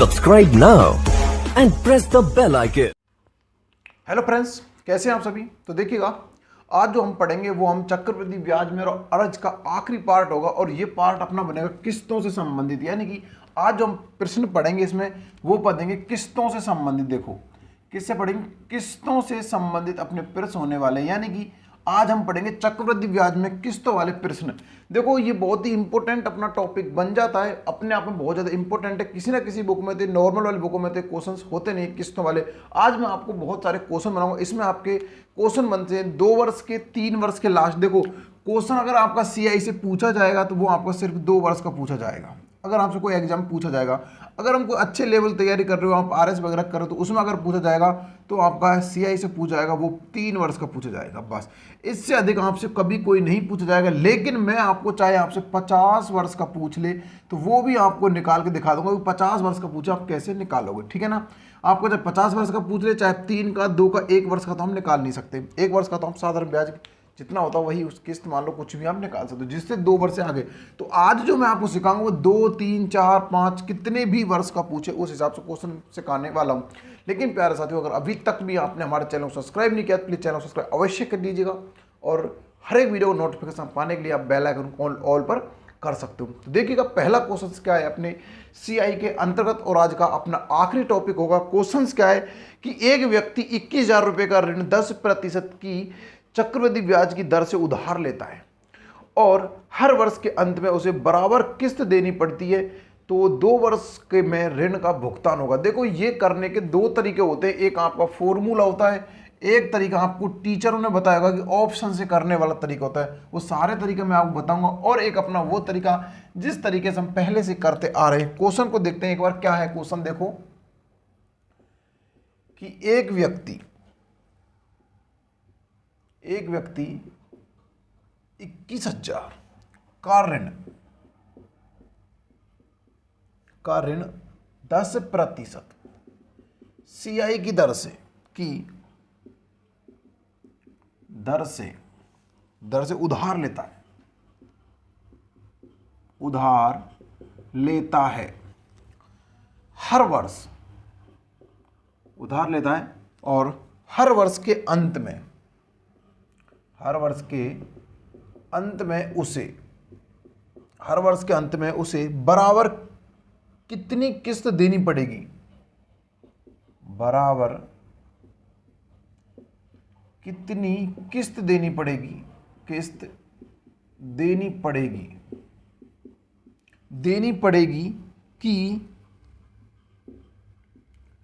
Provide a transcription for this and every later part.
Subscribe now and press the bell icon. Hello friends, कैसे हैं आप सभी। तो देखिएगा, आज जो हम पढ़ेंगे वो हम चक्रवृद्धि ब्याज में और अर्ज का आखिरी पार्ट होगा और ये पार्ट अपना बनेगा किस्तों से संबंधित। यानी कि आज जो हम प्रश्न पढ़ेंगे इसमें वो पढ़ेंगे किस्तों से संबंधित। देखो किससे पढ़ेंगे, किस्तों से संबंधित अपने प्रश्न होने वाले। यानी कि आज हम पढ़ेंगे चक्रवृद्धि ब्याज में किस्तों वाले प्रश्न। देखो ये बहुत ही इंपॉर्टेंट अपना टॉपिक बन जाता है, अपने आप में बहुत ज़्यादा इंपॉर्टेंट है। किसी ना किसी बुक में थे, नॉर्मल वाली बुकों में थे क्वेश्चंस होते नहीं किस्तों वाले। आज मैं आपको बहुत सारे क्वेश्चन बनाऊंगा। इसमें आपके क्वेश्चन बनते हैं 2 वर्ष के, 3 वर्ष के लास्ट। देखो क्वेश्चन अगर आपका CI से पूछा जाएगा तो वो आपका सिर्फ 2 वर्ष का पूछा जाएगा। अगर आपसे कोई एग्जाम पूछा जाएगा, अगर हम कोई अच्छे लेवल तैयारी कर रहे हो, आप RS वगैरह कर रहे हो, तो उसमें अगर पूछा जाएगा तो आपका CI से पूछा जाएगा वो 3 वर्ष का पूछा जाएगा बस। इससे अधिक आपसे कभी कोई नहीं पूछा जाएगा। लेकिन मैं आपको चाहे आपसे 50 वर्ष का पूछ ले तो वो भी आपको निकाल के दिखा दूंगा। 50 वर्ष का पूछा आप कैसे निकालोगे, ठीक है ना। आपको चाहे 50 वर्ष का पूछ ले, चाहे 3 का, 2 का, 1 वर्ष का, तो हम निकाल नहीं सकते। 1 वर्ष का तो हम साधारण ब्याज जितना होता है वही उस किस्त मान लो कुछ भी आप निकाल सकते हो, जिससे 2 वर्ष से आगे। तो आज जो मैं आपको सिखाऊंगा वो 2, 3, 4, 5 कितने भी वर्ष का पूछे उस हिसाब से क्वेश्चन सिखाने वाला हूं। लेकिन प्यारे साथियों, अगर अभी तक भी आपने हमारे चैनल को सब्सक्राइब नहीं किया तो प्लीज चैनल को सब्सक्राइब अवश्य कर लीजिएगा और हर एक वीडियो को नोटिफिकेशन पाने के लिए आप बेल आइकन ऑल पर कर सकते हो। तो देखिएगा पहला क्वेश्चन क्या है अपने CI के अंतर्गत और आज का अपना आखिरी टॉपिक होगा। क्वेश्चन क्या है कि एक व्यक्ति 21,000 रुपये का ऋण 10% की चक्रवृद्धि ब्याज की दर से उधार लेता है और हर वर्ष के अंत में उसे बराबर किस्त देनी पड़ती है, तो 2 वर्ष के में ऋण का भुगतान होगा। देखो ये करने के 2 तरीके होते हैं। एक आपका फॉर्मूला होता है, एक तरीका आपको टीचरों ने बताया होगा कि ऑप्शन से करने वाला तरीका होता है। वो सारे तरीके मैं आपको बताऊंगा और एक अपना वो तरीका जिस तरीके से हम पहले से करते आ रहे हैं। क्वेश्चन को देखते हैं एक बार, क्या है क्वेश्चन। देखो कि एक व्यक्ति 21,000 का ऋण 10% CI की दर से उधार लेता है हर वर्ष उधार लेता है और हर वर्ष के अंत में उसे बराबर कितनी किस्त देनी पड़ेगी, किस्त देनी पड़ेगी कि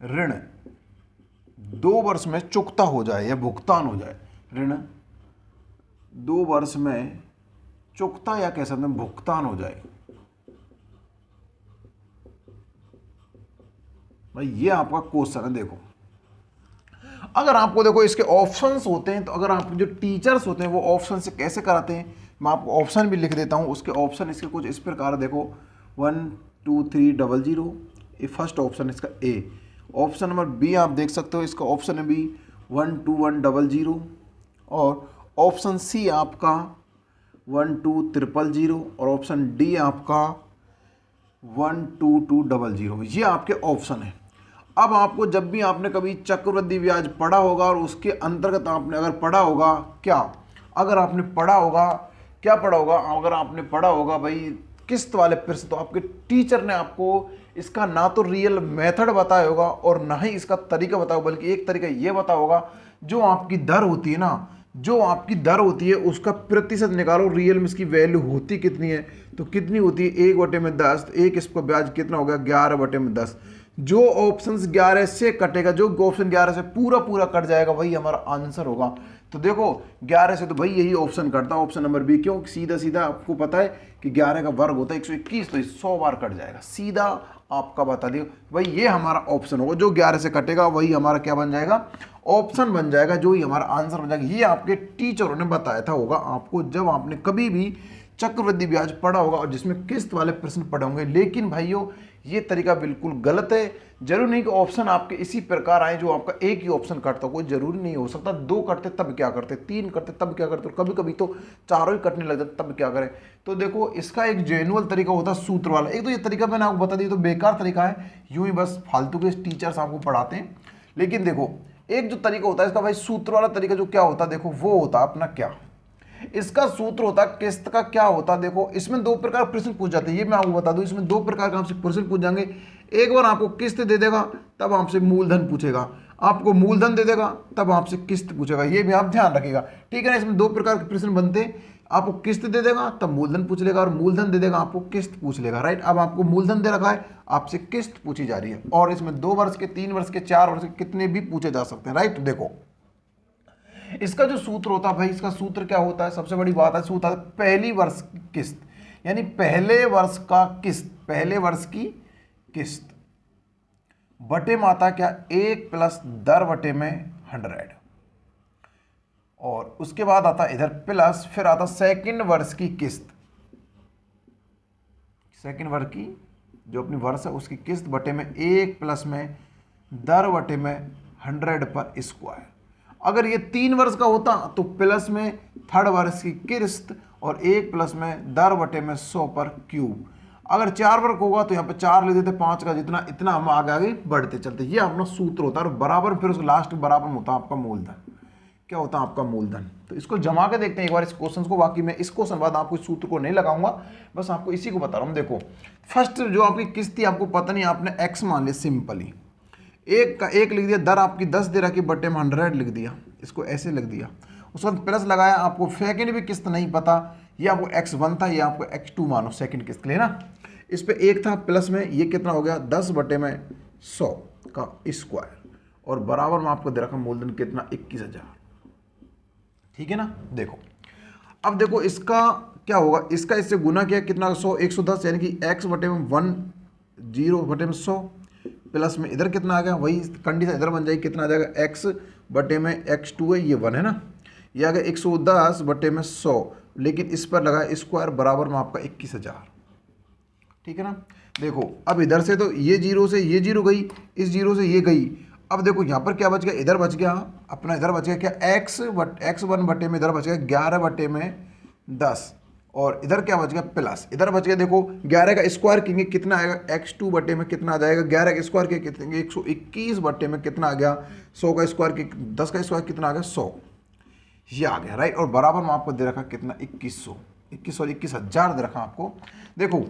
ऋण 2 वर्ष में चुकता हो जाए या भुगतान हो जाए। ऋण 2 वर्ष में चुकता या कह सकते हैं भुगतान हो जाए। भाई ये आपका क्वेश्चन है। देखो अगर आपको देखो इसके ऑप्शंस होते हैं, तो अगर आप जो टीचर्स होते हैं वो ऑप्शन से कैसे कराते हैं, मैं आपको ऑप्शन भी लिख देता हूं। उसके ऑप्शन इसके कुछ इस प्रकार देखो 1 2 3 0 0। ये फर्स्ट ऑप्शन इसका A। ऑप्शन नंबर B आप देख सकते हो, इसका ऑप्शन है B 1 2 1 0 0 और ऑप्शन C आपका 1 2 0 0 और ऑप्शन D आपका 1 2 2 0 0। ये आपके ऑप्शन है। अब आपको जब भी आपने कभी चक्रवृद्धि ब्याज पढ़ा होगा और उसके अंतर्गत आपने अगर पढ़ा होगा अगर आपने पढ़ा होगा भाई किस्त वाले प्रश्न, तो आपके टीचर ने आपको इसका ना तो रियल मेथड बताया होगा और ना ही इसका तरीका बताया, बल्कि एक तरीका ये बताया होगा जो आपकी दर होती है उसका प्रतिशत निकालो, रियल में इसकी वैल्यू होती कितनी है। तो कितनी होती है 1/10, एक इसका ब्याज कितना हो गया 11/10। जो ऑप्शन 11 से कटेगा, जो ऑप्शन 11 से पूरा कट जाएगा वही हमारा आंसर होगा। तो देखो 11 से तो भाई यही ऑप्शन कटता है, ऑप्शन नंबर B। क्यों? सीधा आपको पता है कि 11 का वर्ग होता है 121, तो 100 बार कट जाएगा। सीधा आपका बता दिया भाई ये हमारा ऑप्शन होगा। जो 11 से कटेगा वही हमारा क्या बन जाएगा, ऑप्शन बन जाएगा, जो ही हमारा आंसर बन जाएगा। ये आपके टीचरों ने बताया था होगा आपको जब आपने कभी भी चक्रवृद्धि ब्याज पढ़ा होगा और जिसमें किस्त वाले प्रश्न पढ़े होंगे। लेकिन भाइयों ये तरीका बिल्कुल गलत है। जरूरी नहीं कि ऑप्शन आपके इसी प्रकार आए जो आपका एक ही ऑप्शन कटता हो, कोई जरूरी नहीं हो सकता 2 कटते तब क्या करते, 3 करते तब क्या करते, और कभी कभी तो चारों ही कटने लग जाते तब क्या करें। तो देखो इसका एक जेन्युअल तरीका होता है सूत्र वाला। एक तो ये तरीका मैंने आपको बता दिया तो बेकार तरीका है, यूं ही बस फालतू के टीचर्स आपको पढ़ाते हैं। लेकिन देखो एक जो तरीका होता है इसका भाई सूत्र वाला तरीका जो क्या होता है, देखो वो होता है अपना क्या, इसका सूत्र होता है किस्त का क्या होता है। देखो इसमें 2 प्रकार प्रश्न पूछ जाते हैं, ये मैं आपको बता दूं, इसमें 2 प्रकार का आपसे प्रश्न पूछ जाएंगे। एक बार आपको किस्त दे देगा तब आपसे मूलधन पूछेगा, आपको मूलधन दे देगा तब आपसे किस्त पूछेगा, ये भी आप ध्यान रखिएगा, ठीक है ना। इसमें 2 प्रकार के प्रश्न बनते हैं, आपको किस्त दे देगा तब मूलधन पूछ लेगा, और मूलधन दे देगा आपको किस्त पूछ लेगा, राइट। अब आपको मूलधन दे रखा है, आपसे किस्त पूछी जा रही है, और इसमें 2 वर्ष के, 3 वर्ष के, 4 वर्ष के कितने भी पूछे जा सकते हैं, राइट। देखो इसका जो सूत्र होता है भाई, इसका सूत्र क्या होता है, सबसे बड़ी बात है सूत्र होता है पहली वर्ष की किस्त, यानी पहले वर्ष का किस्त, पहले वर्ष की किस्त बटे माता क्या 1 प्लस दर बटे में 100, और उसके बाद आता इधर प्लस, फिर आता सेकंड वर्ष की किस्त, सेकंड वर्ष की जो अपनी वर्ष है उसकी किस्त बटे में 1 प्लस में दर बटे में 100 पर स्क्वायर। अगर ये 3 वर्ष का होता तो प्लस में थर्ड वर्ष की किस्त और 1 प्लस में दर बटे में 100 पर क्यूब। अगर 4 वर्ष होगा तो यहाँ पे 4 ले देते, 5 का जितना इतना हम आगे आगे बढ़ते चलते। ये अपना सूत्र होता है, और बराबर फिर उसके लास्ट बराबर में होता है आपका मूलधन। क्या होता है आपका मूलधन? तो इसको जमा के देखते हैं एक बार इस क्वेश्चन को। बाकी मैं इस क्वेश्चन बाद आपको सूत्र को नहीं लगाऊंगा, बस आपको इसी को बता रहा हूँ। देखो फर्स्ट जो आपकी किस्त थी आपको पता नहीं, आपने एक्स मान लिया सिंपली, एक का 1 लिख दिया, दर आपकी 10 दे रखी बटे में 100 लिख दिया, इसको ऐसे लिख दिया। उसके बाद प्लस लगाया, आपको सेकंड भी किस्त नहीं पता, ये आपको x1 था, ये आपको x2 मानो सेकंड किस्त के लिए ना। इस पे 1 था प्लस में, ये कितना हो गया 10 बटे में 100 का स्क्वायर, और बराबर में आपको दे रखा मूलधन कितना 21,000, ठीक है ना। देखो अब देखो इसका क्या होगा, इसका इससे गुना किया कितना 100 110, यानी कि x बटे में 10 बटे में 100 प्लस में इधर कितना आ गया, वही कंडीशन इधर बन जाएगी, कितना आ जाएगा x बटे में x2 है, ये 1 है ना, ये आ गया 110 बटे में 100, लेकिन इस पर लगा स्क्वायर बराबर में आपका 21,000, ठीक है ना। देखो अब इधर से तो ये जीरो से ये जीरो गई, इस जीरो से ये गई। अब देखो यहाँ पर क्या बच गया, इधर बच गया अपना, इधर बच गया क्या x1 बटे में, इधर बच गया 11 बटे में 10, और इधर क्या बच गया प्लस, इधर बच गया देखो 11 का स्क्वायर किएंगे कितना आएगा, x2 बटे में कितना आ जाएगा, 11 का स्क्वायर के कितने 121 बटे में कितना आ गया, 100 का स्क्वायर के 10 का स्क्वायर कितना आ गया 100, ये आ गया, राइट। और बराबर में आपको दे रखा कितना 21,000 दे रखा आपको। देखो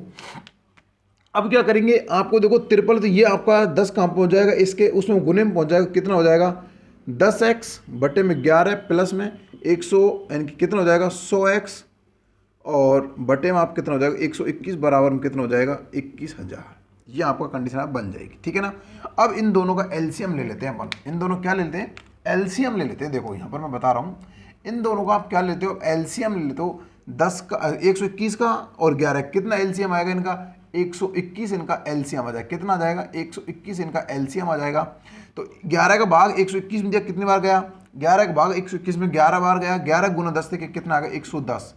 अब क्या करेंगे, आपको देखो ट्रिपल, तो ये आपका 10 कहाँ पहुँच जाएगा, इसके उसमें गुने में पहुँच जाएगा, कितना हो जाएगा 10x बटे में 11 प्लस में 100, यानी कि कितना हो जाएगा 100x, और बटे में आप कितना हो जाएगा 121 बराबर में कितना हो जाएगा 21,000। ये आपका कंडीशन आप बन जाएगी, ठीक है ना। अब इन दोनों का एलसीएम ले लेते हैं अपन, इन दोनों क्या ले लेते हैं, एलसीएम ले लेते हैं। देखो यहाँ पर मैं बता रहा हूँ, इन दोनों का आप क्या लेते हो, एलसीएम ले लेते हो। 10 का 121 का और 11 कितना एलसीएम आएगा इनका, 121 इनका एलसीएम आ जाएगा, कितना आ जाएगा 121 इनका एलसीएम आ जाएगा। तो 11 का भाग 121 में दिया कितनी बार गया, 11 का भाग 121 में 11 बार गया, 11 गुना 10 से कितना आ गया 110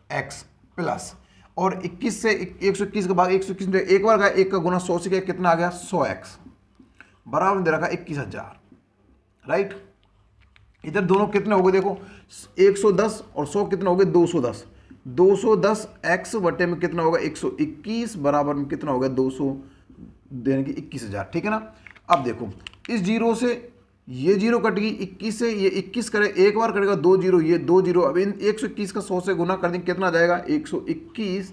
x प्लस, और 21 से 121 का भाग 121 में एक बार गया, 1 का गुना 100 से गया कितना आ गया 100x, बराबर दे रखा 21,000, राइट। इधर दोनों कितने हो गए देखो 110 और 100 कितना हो गए 210, 210x बटे में कितना होगा 121 बराबर में कितना होगा 200 देने की 21,000, ठीक है ना। अब देखो इस जीरो से ये जीरो कट गई, 21 से ये 21 करे, एक बार करेगा 2 जीरो, ये 2 जीरो। अब इन 121 का 100 से गुना कर देंगे कितना आ जाएगा 121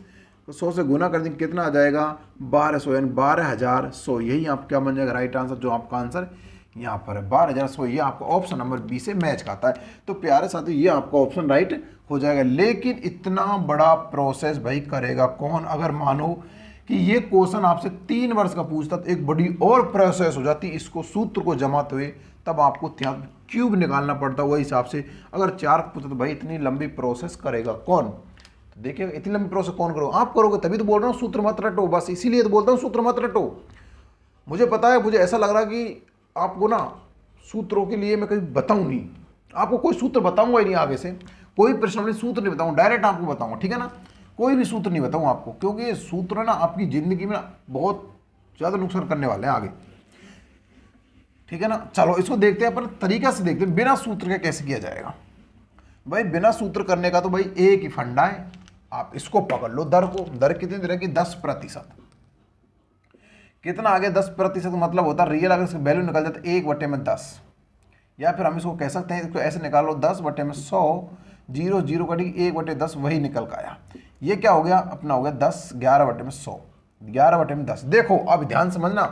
को 100 से गुना कर देंगे कितना आ जाएगा 1200, यानी 12,100। यही आप क्या बन जाएगा राइट आंसर, जो आपका आंसर यहाँ पर है 12,100। ये आपका ऑप्शन नंबर बी से मैच खाता है। तो प्यारे साथियों ये आपका ऑप्शन राइट हो जाएगा। लेकिन इतना बड़ा प्रोसेस भाई करेगा कौन, अगर मानो कि ये क्वेश्चन आपसे 3 वर्ष का पूछता तो एक बड़ी और प्रोसेस हो जाती, इसको सूत्र को जमाते हुए तब आपको क्यूब निकालना पड़ता। वही हिसाब से अगर 4 पूछता तो भाई इतनी लंबी प्रोसेस करेगा कौन, तो देखिएगा इतनी लंबी प्रोसेस कौन करो, आप करोगे तभी तो बोल रहा हूँ सूत्र मत रटो, बस इसीलिए तो बोलता हूँ सूत्र मत रटो। मुझे पता है, मुझे ऐसा लग रहा कि आपको ना सूत्रों के लिए मैं कभी बताऊँ नहीं, आपको कोई सूत्र बताऊँगा ही नहीं, आगे से कोई प्रश्न में सूत्र नहीं बताऊँ, डायरेक्ट आपको बताऊँगा, ठीक है ना। कोई भी सूत्र नहीं बताऊँ आपको, क्योंकि ये सूत्र ना आपकी ज़िंदगी में ना बहुत ज़्यादा नुकसान करने वाले हैं आगे, ठीक है ना। चलो इसको देखते हैं अपन तरीका से, देखते हैं बिना सूत्र के कैसे किया जाएगा। भाई बिना सूत्र करने का तो भाई एक ही फंडा है, आप इसको पकड़ लो दर को। दर कितनी दे रखी? 10%। कितना आ गया? 10% मतलब होता है रियल, अगर इसकी वैल्यू निकल जाए तो 1/10, या फिर हम इसको कह सकते हैं, इसको ऐसे निकाल लो 10/100, 0 0 कटेगी 1/10, वही निकल का आया। ये क्या हो गया अपना? हो गया 10, 11/100, 11/10। देखो अब ध्यान समझना,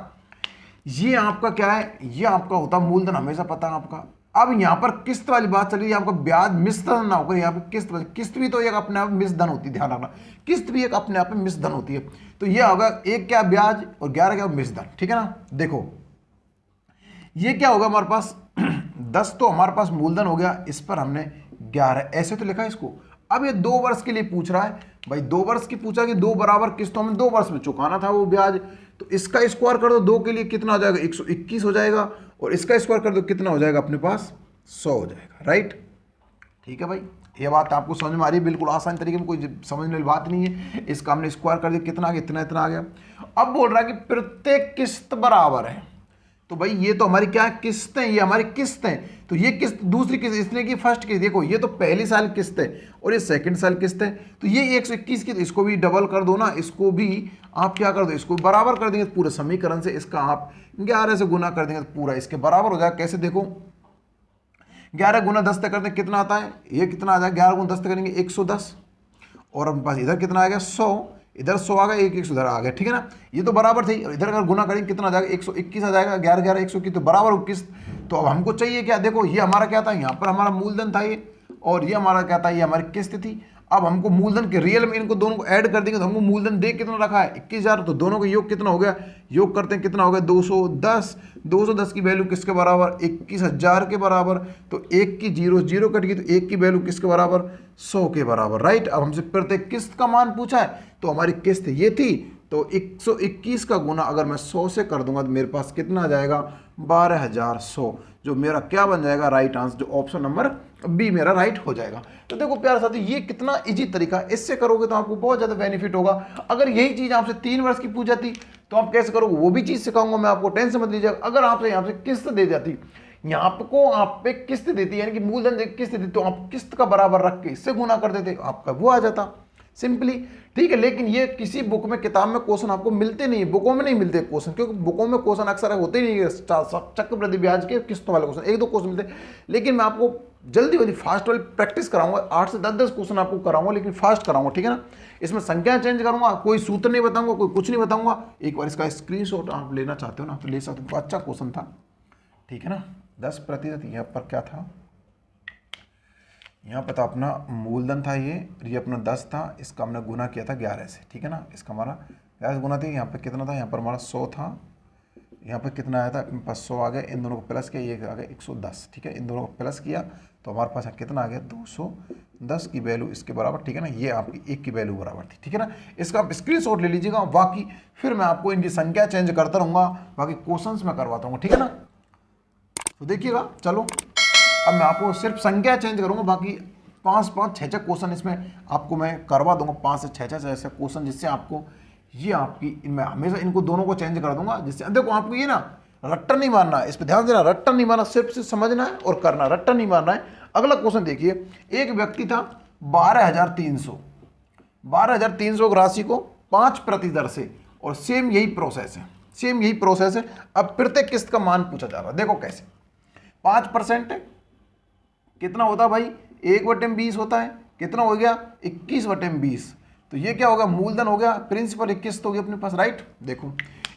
ये आपका क्या है? ये आपका होता मूलधन, हमेशा पता है आपका। अब यहाँ पर किस्त वाली बात चल रही है, आपका ब्याज मिश्रधन ना होकर यहाँ पर किस्त भी तो एक अपने आप मिश्रधन होती है, ध्यान रखना, किस्त भी एक अपने आप में मिश्रधन होती है। तो ये होगा एक क्या ब्याज और 11 क्या मिश्रधन, ठीक है ना। देखो ये क्या होगा हमारे पास 10 तो हमारे पास मूलधन हो गया, इस पर हमने 11 ऐसे तो लिखा है इसको। अब ये 2 वर्ष के लिए पूछ रहा है भाई, 2 वर्ष की पूछा कि 2 बराबर किस्तों में 2 वर्ष में चुकाना था वो ब्याज, तो इसका स्क्वायर कर दो 2 के लिए कितना हो जाएगा? 121 हो जाएगा, और इसका स्क्वायर कर दो कितना हो जाएगा अपने पास? 100 हो जाएगा, राइट। ठीक है भाई, ये बात आपको समझ में आ रही है? बिल्कुल आसान तरीके में, कोई समझने वाली बात नहीं है। इसका हमने स्क्वायर कर दिया, कितना आ गया? इतना इतना आ गया। अब बोल रहा है कि प्रत्येक किस्त बराबर है, तो भाई ये तो हमारी क्या है? किस्त है, ये हमारी किस्त है। तो ये किस्त दूसरी किस्त, इसने की फर्स्ट किस्त, देखो ये तो पहली साल किस्त है और ये सेकंड साल किस्त है, तो ये 121 की, तो इसको भी डबल कर दो ना, इसको भी आप क्या कर दो? इसको बराबर कर देंगे पूरे समीकरण से, इसका आप 11 से गुना कर देंगे तो पूरा इसके बराबर हो जाएगा। कैसे? देखो 11 गुना 10 तक करते कितना आता है? ये कितना आ जाएगा? 11 गुना 10 तक करेंगे 110, और अपने पास इधर कितना आ गया? 100, इधर 100 आ गया, 1 उधर आ गया, ठीक है ना। ये तो बराबर थी, इधर अगर गुना करेंगे कितना आ जाएगा? 121 आ जाएगा, 11 11 121, तो बराबर किस्त। तो अब हमको चाहिए क्या? देखो ये हमारा क्या था? यहाँ पर हमारा मूलधन था ये, और ये हमारा क्या था? ये हमारी किस्त थी। अब हमको मूलधन के रियल में इनको दोनों को ऐड कर देंगे तो हमको मूलधन दे कितना रखा है? 21,000, तो दोनों का योग कितना हो गया? योग करते हैं कितना हो गया? 210। 210 की वैल्यू किसके बराबर? 21,000 के बराबर। तो 1 की 0 0 कट गई, तो 1 की वैल्यू किसके बराबर? 100 के बराबर, राइट। अब हमसे प्रत्येक किस्त का मान पूछा है, तो हमारी किस्त ये थी, तो 121 का गुना अगर मैं 100 से कर दूंगा तो मेरे पास कितना आ जाएगा? 12,100, जो मेरा क्या बन जाएगा? राइट आंसर, जो ऑप्शन नंबर बी मेरा राइट हो जाएगा। तो देखो प्यारे साथी, ये कितना इजी तरीका, इससे करोगे तो आपको बहुत ज़्यादा बेनिफिट होगा। अगर यही चीज़ आपसे 3 वर्ष की पूछ जाती तो आप कैसे करोगे, वो भी चीज़ सिखाऊंगा मैं आपको, टेंशन मत लीजिएगा। अगर आपसे यहाँ से किस्त दे जाती, यहाँ आपको आप पे किस्त देती, यानी कि मूलधन किस्त देती, तो आप किस्त का बराबर रख के इससे गुना कर देते, आपका वो आ जाता सिंपली, ठीक है। लेकिन ये किसी बुक में, किताब में क्वेश्चन आपको मिलते नहीं है, बुकों में नहीं मिलते क्वेश्चन, क्योंकि बुकों में क्वेश्चन अक्सर होते नहीं है चक्रवृद्धि ब्याज के किस्तों वाले क्वेश्चन, 1-2 क्वेश्चन मिलते हैं। लेकिन मैं आपको जल्दी वाली फास्ट वाली प्रैक्टिस कराऊंगा, 8 से 10 क्वेश्चन आपको कराऊंगा, लेकिन फास्ट कराऊंगा, ठीक है ना। इसमें संख्या चेंज करूंगा, कोई सूत्र नहीं बताऊंगा, कोई कुछ नहीं बताऊंगा। एक बार इसका स्क्रीनशॉट आप लेना चाहते हो ना तो ले सकते हो, अच्छा क्वेश्चन था, ठीक है ना। 10%, यहाँ पर क्या था? यहाँ पर तो अपना मूलधन था, ये अपना 10 था, इसका हमने गुना किया था 11 से, ठीक है ना। इसका हमारा 11 गुना थी, यहाँ पे कितना था? यहाँ पर हमारा 100 था, यहाँ पर कितना आया था? अपने पास 100 आ गया, इन दोनों को प्लस किया, ये आ गया 110, ठीक है। इन दोनों को प्लस किया तो हमारे पास कितना आ गया? 210 की वैल्यू इसके बराबर, ठीक है ना। ये आपकी 1 की वैल्यू बराबर थी, ठीक है ना। इसका आप स्क्रीनशॉट ले लीजिएगा, बाकी फिर मैं आपको इनकी संख्या चेंज करता रहूँगा, बाकी क्वेश्चंस मैं करवाता हूँ, ठीक है ना। तो देखिएगा, चलो अब मैं आपको सिर्फ संख्या चेंज करूंगा, बाकी 5-5 6-6 क्वेश्चन इसमें आपको मैं करवा दूंगा, 5 से 6-6 ऐसे क्वेश्चन, जिससे आपको ये आपकी, मैं हमेशा इनको दोनों को चेंज कर दूंगा, जिससे देखो आपको ये ना रट्टा नहीं मारना है, इस पर ध्यान देना, रट्टा नहीं मारना, सिर्फ से समझना है और करना, रट्टा नहीं मारना है। अगला क्वेश्चन देखिए, एक व्यक्ति था 12,300, 12,300 की राशि को 5% दर से, और सेम यही प्रोसेस है, सेम यही प्रोसेस है। अब प्रत्येक किस्त का मान पूछा जा रहा है, देखो कैसे। 5% कितना होता है भाई? 1/20 होता है, कितना हो गया? 21/20। तो ये क्या होगा? मूलधन हो गया, प्रिंसिपल किस्त हो गई अपने पास, राइट। देखो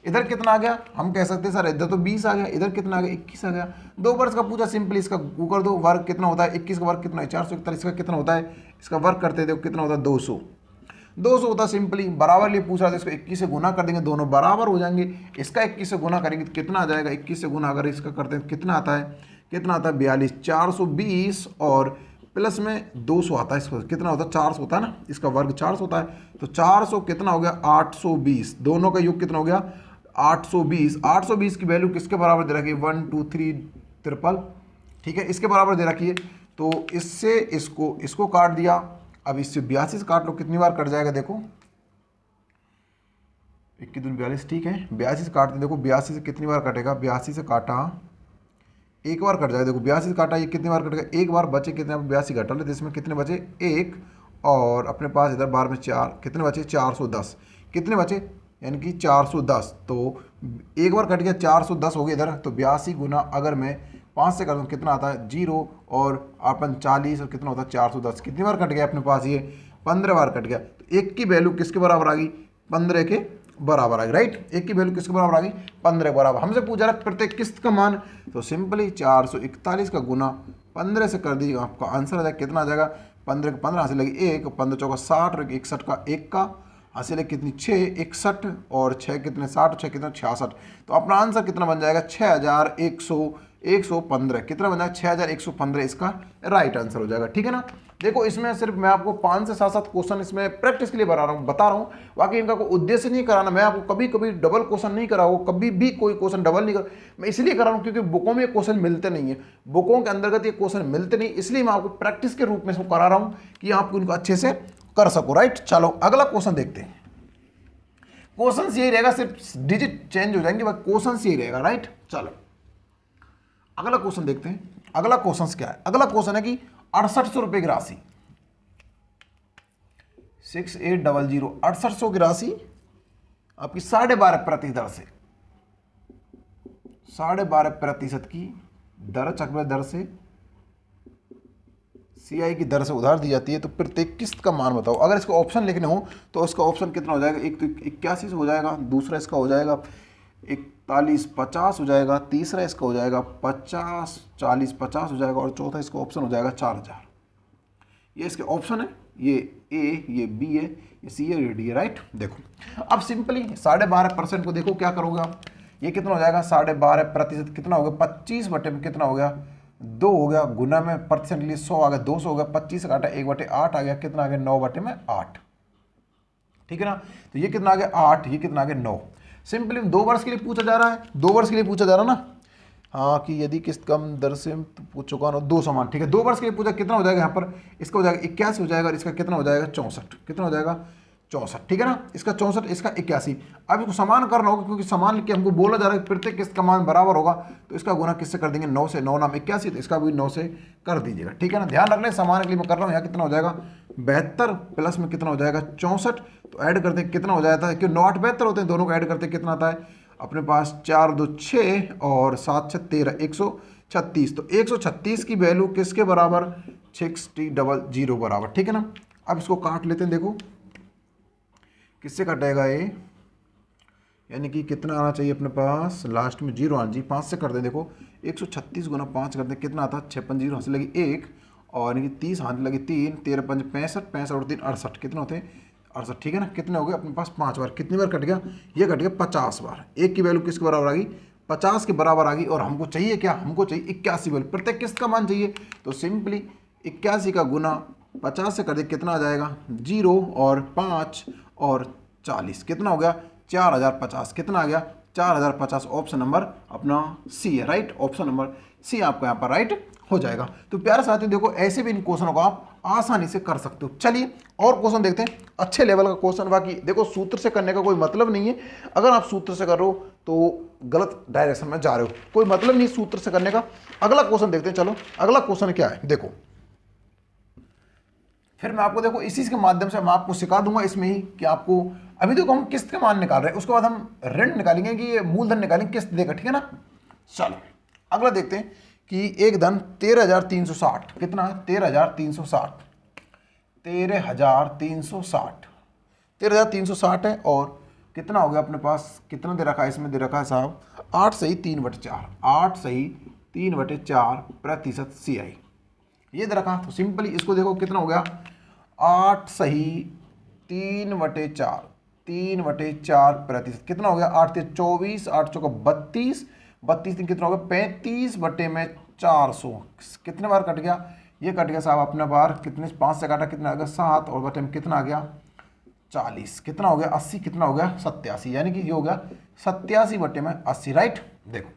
इधर कितना आ गया? हम कह सकते हैं सर इधर तो 20 आ गया, इधर कितना आ गया? 21 आ गया। 2 वर्ष का पूछा, सिंपली इसका कर दो, वर्ग कितना होता है? 21 का वर्ग कितना है? 441 का कितना होता है? इसका वर्ग करते देखो कितना होता है? 200 होता है, सिंपली बराबर लिए पूछ रहा था, इसको 21 से गुना कर देंगे, दोनों बराबर हो जाएंगे। इसका 21 से गुना करेंगे तो कितना आ जाएगा? 21 से गुना अगर इसका करते हैं कितना आता है? कितना आता है? 42, 420 और प्लस में 200 आता है, इसको कितना होता है? 400 होता है ना, इसका वर्ग 400 होता है, तो 400 कितना हो गया? 820, दोनों का योग कितना हो गया? 820। 820 की वैल्यू किसके बराबर दे रखी है? 1 2 3 ट्रिपल, ठीक है, इसके बराबर दे रखी है। तो इससे इसको काट दिया, अब इससे 82 से काट लो, कितनी बार कट जाएगा? देखो 21 दूनी 42, ठीक है। 82 से काटते हैं, देखो 82 से कितनी बार कटेगा, 82 से काटा एक बार कट जाएगा, देखो 82 से काटा ये कितनी बार कटेगा, एक बार बचे कितने, 82 घटा लेते, इसमें कितने बचे एक, और अपने पास इधर बार में 4, कितने बचे 410, कितने बचे यानी कि 410, तो एक बार कट गया 410 हो गया इधर, तो 82 गुना अगर मैं 5 से कर दूँ कितना आता है 0, और अपन 40 और कितना होता है 410, कितनी बार कट गया अपने पास ये 15 बार कट गया, तो एक की वैल्यू किसके बराबर आ गई 15 के बराबर आ गई, राइट। एक की वैल्यू किसके बराबर आ गई 15 के बराबर। हमसे पूछा रहा प्रत्येक किस्त का मान, तो सिंपली 441 का गुना 15 से कर दीजिएगा, आपका आंसर आ जाएगा कितना आ जाएगा 15 के 15 हासिल लगी 1, 15 चौका 60 और 61 का 1 का हासिल है कितनी 6, 61 और 6 कितने 60, 6 कितने 66, तो अपना आंसर कितना बन जाएगा 6115, कितना बन जाएगा 6115, इसका राइट आंसर हो जाएगा, ठीक है ना। देखो इसमें सिर्फ मैं आपको 5 से 7 क्वेश्चन इसमें प्रैक्टिस के लिए बता रहा हूँ, बाकी इनका कोई उद्देश्य नहीं कराना, मैं आपको कभी कभी डबल क्वेश्चन नहीं कराऊँ, कभी भी कोई क्वेश्चन डबल नहीं कर, मैं इसलिए करा रहा हूँ क्योंकि बुकों में क्वेश्चन मिलते नहीं है, बुकों के अंतर्गत ये क्वेश्चन मिलते नहीं, इसलिए मैं आपको प्रैक्टिस के रूप में इसको करा रहा हूँ कि आप इनको अच्छे से कर सको, राइट। चलो अगला क्वेश्चन देखते हैं। क्वेश्चन यही रहेगा, सिर्फ डिजिट चेंज हो जाएंगे, बस क्वेश्चन यही रहेगा, राइट। चलो अगला क्वेश्चन देखते हैं। अगला क्वेश्चन क्या है, अगला क्वेश्चन है कि 6800 रुपए की राशि 6800 6800 की राशि आपकी 12.5% दर से 12.5% की दर चक्रवृद्धि दर से सीआई की दर से उधार दी जाती है, तो प्रत्येक किस्त का मान बताओ। अगर इसको ऑप्शन लिखने हो तो इसका ऑप्शन कितना हो जाएगा, एक तो 81 से हो जाएगा, दूसरा इसका हो जाएगा 4150 हो जाएगा, तीसरा इसका हो जाएगा 50 40 50 हो जाएगा, और चौथा इसका ऑप्शन हो जाएगा 4000। ये इसके ऑप्शन है, ये ए, ये बी है, ये सी है, ये डी है, राइट। देखो अब सिंपली 12.5% को देखो क्या करोगे आप, ये कितना हो जाएगा 12.5% कितना हो गया 25 बटे में कितना हो गया 2 हो गया, गुना में प्रतिशत के लिए 100 आ गया, 200 हो गया, 25 से काटा 1/8 आ गया, कितना आ गया 9 बटे में 8, ठीक है ना। तो ये कितना आ गया 8, ये कितना आ गया 9। सिंपली 2 वर्ष के लिए पूछा जा रहा है, 2 वर्ष के लिए पूछा जा रहा है ना, हाँ कि यदि किस्त कम दर से चुकाना 2 समान, ठीक है। 2 वर्ष के लिए पूछा, कितना हो जाएगा यहाँ पर, इसका हो जाएगा 81 हो जाएगा, और इसका कितना हो जाएगा 64, कितना हो जाएगा 64, ठीक है ना। इसका 64, इसका 81। अब इसको समान करना होगा, क्योंकि समान के हमको बोला जा रहा है कि प्रत्येक किस्त का मान बराबर होगा, तो इसका गुना किससे कर देंगे 9 से, 9 नाम 81, तो इसका भी 9 से कर दीजिएगा, ठीक है ना। ध्यान रख लें समान के लिए मैं कर रहा हूँ, यहाँ कितना हो जाएगा 72 प्लस में कितना हो जाएगा 64, तो ऐड करते कितना हो जाता है, क्यों 9 8 72 होते हैं, दोनों को ऐड करते कितना आता है अपने पास 4 2 6 और 7 6 13, 136। तो 136 की वैल्यू किसके बराबर 6000 बराबर, ठीक है ना। अब इसको काट लेते हैं, देखो किससे कटेगा ये, यानी कि कितना आना चाहिए अपने पास लास्ट में 0 आना चाहिए, 5 से कर दें, देखो 136 गुना 5 कर दें, कितना आता है 56 हाथ से लगी 1, और यानी कि 30 हाथ लगी 3, 13 5 65, 65 और 3 68, कितना होते हैं 68, ठीक है ना। कितने हो गए अपने पास 5 बार, कितनी बार कट गया, ये कट गया 50 बार। एक की वैल्यू किसके बराबर आ गई 50 के बराबर आ गई, और हमको चाहिए क्या, हमको चाहिए 81 वैल्यू, प्रत्येक किस्त का मान चाहिए, तो सिंपली 81 का गुना 50 से कर दे, कितना आ जाएगा 0 और 5 और 40, कितना हो गया 4050, कितना आ गया 4050। ऑप्शन नंबर अपना सी है, राइट। ऑप्शन नंबर सी आपका यहाँ पर राइट हो जाएगा। तो प्यारे साथियों देखो ऐसे भी इन क्वेश्चनों को आप आसानी से कर सकते हो। चलिए और क्वेश्चन देखते हैं, अच्छे लेवल का क्वेश्चन। बाकी देखो सूत्र से करने का कोई मतलब नहीं है, अगर आप सूत्र से कर रहे हो तो गलत डायरेक्शन में जा रहे हो, कोई मतलब नहीं सूत्र से करने का। अगला क्वेश्चन देखते हैं। चलो अगला क्वेश्चन क्या है, देखो फिर मैं आपको देखो इसी के माध्यम से मैं आपको सिखा दूंगा इसमें ही कि आपको अभी देखो हम किस्त के मान निकाल रहे हैं, उसके बाद हम ऋण निकालेंगे कि ये मूलधन निकालेंगे किस्त देकर, ठीक है ना। चलो अगला देखते हैं कि एक धन 13,360, कितना है 13,360, 13,360 है, और कितना हो गया अपने पास, कितना दे रखा है इसमें, दे रखा है साहब 8 सही 3/4, 8 सही 3/4% CI ये दे रखा। तो सिंपली इसको देखो कितना हो गया 8 सही 3/4 कितना हो गया 8 3 24, 8 चौका 32, 32 दिन कितना हो गया 35/400, कितने बार कट गया, ये कट गया साहब अपना बार, कितने 5 से काटा कितना आ गया 7, और बटे में कितना आ गया 40, कितना हो गया 80, कितना हो गया 87, यानी कि ये हो गया 87/80, राइट। देखो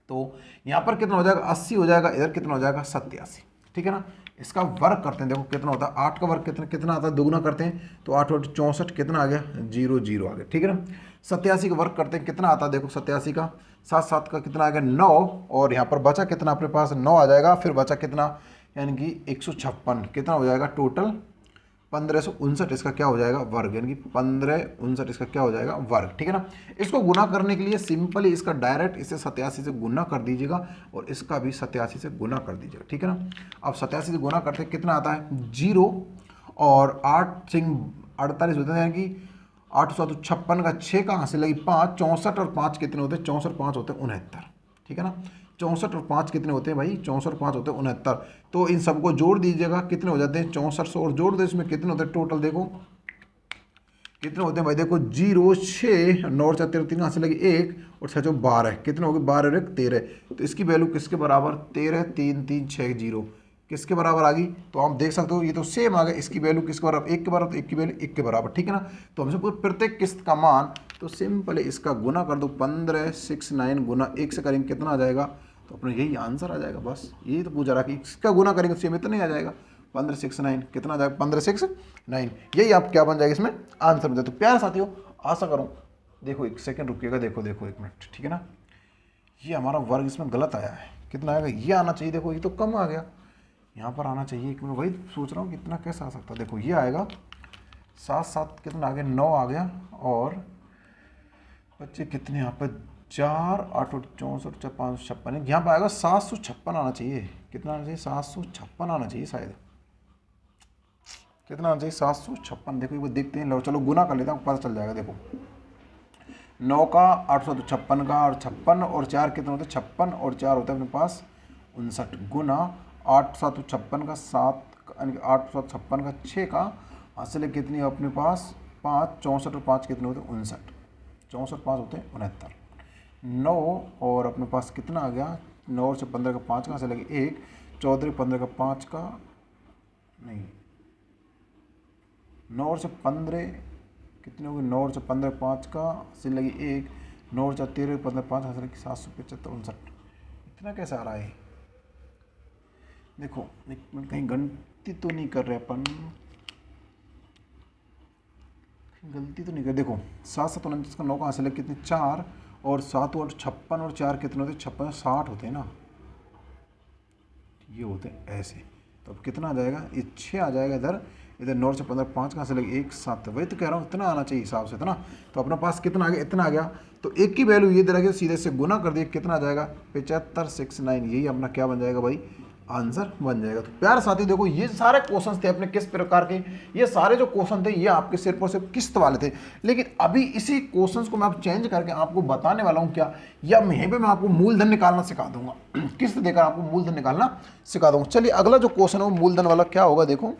तो यहाँ पर कितना हो जाएगा 80 हो जाएगा, इधर कितना हो जाएगा 87, ठीक है ना। इसका वर्ग करते हैं, देखो कितना होता है, 8 का वर्ग कितना कितना आता है, दुगुना करते हैं तो 8 8 64, कितना आ गया, 0 0 आ गया, ठीक है ना। 87 का वर्ग करते हैं, कितना आता है, देखो 87 का 7 7 का कितना आ गया, 9, और यहाँ पर बचा कितना अपने पास, 9 आ जाएगा, फिर बचा कितना, यानी कि 156, कितना हो जाएगा टोटल 1559, इसका क्या हो जाएगा वर्ग, यानी कि 1559 इसका क्या हो जाएगा वर्ग, ठीक है ना। इसको गुना करने के लिए सिंपली इसका डायरेक्ट इसे 87 से गुना कर दीजिएगा और इसका भी 87 से गुना कर दीजिएगा, ठीक है ना। अब 87 से गुना करते कितना आता है 0, और 8 सिंह 48 होते हैं, यानी कि 8 7 56 का 6 कहाँ से लगी 5, 64 और 5 कितने होते हैं, 64 5 होते हैं 69, ठीक है ना। 64 और 5 कितने होते हैं भाई, 64 5 होते हैं 69, तो इन सबको जोड़ दीजिएगा, कितने हो जाते हैं 6400, और जोड़ दो इसमें कितने होते हैं टोटल, देखो कितने होते हैं भाई, देखो 0 6 9 4 13 3 कहाँ से लगी 1 और 6 12, कितने हो गए 12 और 1 13, तो इसकी वैल्यू किसके बराबर 13 3 3 6 0 किसके बराबर आ गई, तो आप देख सकते हो ये तो सेम आ गया, इसकी वैल्यू किसके बराबर 1 के बराबर, तो 1 की वैल्यू 1 के बराबर, ठीक है ना। तो हमसे पूछा प्रत्येक किस्त का मान, तो सिंपल इसका गुना कर दो, 1569 गुना 1 से करेंगे कितना आ जाएगा, तो अपना यही आंसर आ जाएगा, बस यही तो पूछा रहा कि इसका गुना करेंगे तो सेम इतना ही आ जाएगा, 1569 कितना आ जाएगा 1569, यही आप क्या बन जाएगा इसमें आंसर बन जाए। तो प्यारे साथियों आशा करूँ, देखो एक सेकंड रुकिएगा, देखो देखो 1 मिनट, ठीक है ना। ये हमारा वर्ग इसमें गलत आया है, कितना आएगा, ये आना चाहिए, देखो ये तो कम आ गया, यहाँ पर आना चाहिए, मैं वही सोच रहा हूँ कितना कैसे आ सकता है, देखो ये आएगा 7 7 कितना आ गया 9 आ गया, और बच्चे कितने यहाँ पर 4 8 64 4 5 56, यहाँ पर आएगा 756 आना चाहिए, कितना आना चाहिए 756 आना चाहिए शायद, कितना आना चाहिए 756, देखो ये देखते हैं, लो चलो गुना कर लेता हूँ पता चल जाएगा। देखो 9 का 856 का और 56 और 4 कितना होता है 56 और 4 होता है अपने पास 59, गुना 8 7 56 का 7 यानी कि 8 7 56 का 6 का हासिल कितनी है अपने पास 5 64 और 5 कितने होते हैं 59, 64 5 होते हैं 69, 9 और अपने पास कितना आ गया 9 से 15 का 5 कहाँ से लगे 1, 14 15 का 5 का नहीं, 9 से 15 कितने हो गए 9 से 15 5 का से लगी 1, 9 से 13 15 5 हासिल लगी 775 59, इतना कैसे आ रहा है, देखो एक मिनट कहीं गलती तो नहीं कर रहे अपन, गलती तो नहीं कर, देखो 7 7 29 का 9 का हासिल कितने 4 और 7 और 56 और 4 कितने होते हैं 56 60 होते हैं ना, ये होते हैं ऐसे, तो अब कितना आ जाएगा ये 6 आ जाएगा इधर, इधर 9 से 15 5 कहाँ से लगे 1 7, वही तो कह रहा हूँ इतना आना चाहिए हिसाब से इतना, तो अपने पास कितना आ गया इतना आ गया, तो 1 की वैल्यू ये दे रखी सीधे से गुना कर दिए कितना आ जाएगा 7569, यही अपना क्या बन जाएगा भाई आंसर बन जाएगा। तो प्यार साथी देखो ये सारे क्वेश्चन थे अपने किस प्रकार के, ये सारे जो क्वेश्चन थे ये आपके सिर्फ और सिर्फ किस्त वाले थे, लेकिन अभी इसी क्वेश्चंस को मैं अब चेंज करके आपको बताने वाला हूँ क्या, या यहीं पे मैं आपको मूलधन निकालना सिखा दूंगा, किस्त देकर आपको मूलधन निकालना सिखा दूंगा। चलिए अगला जो क्वेश्चन है वो मूलधन वाला क्या होगा, देखो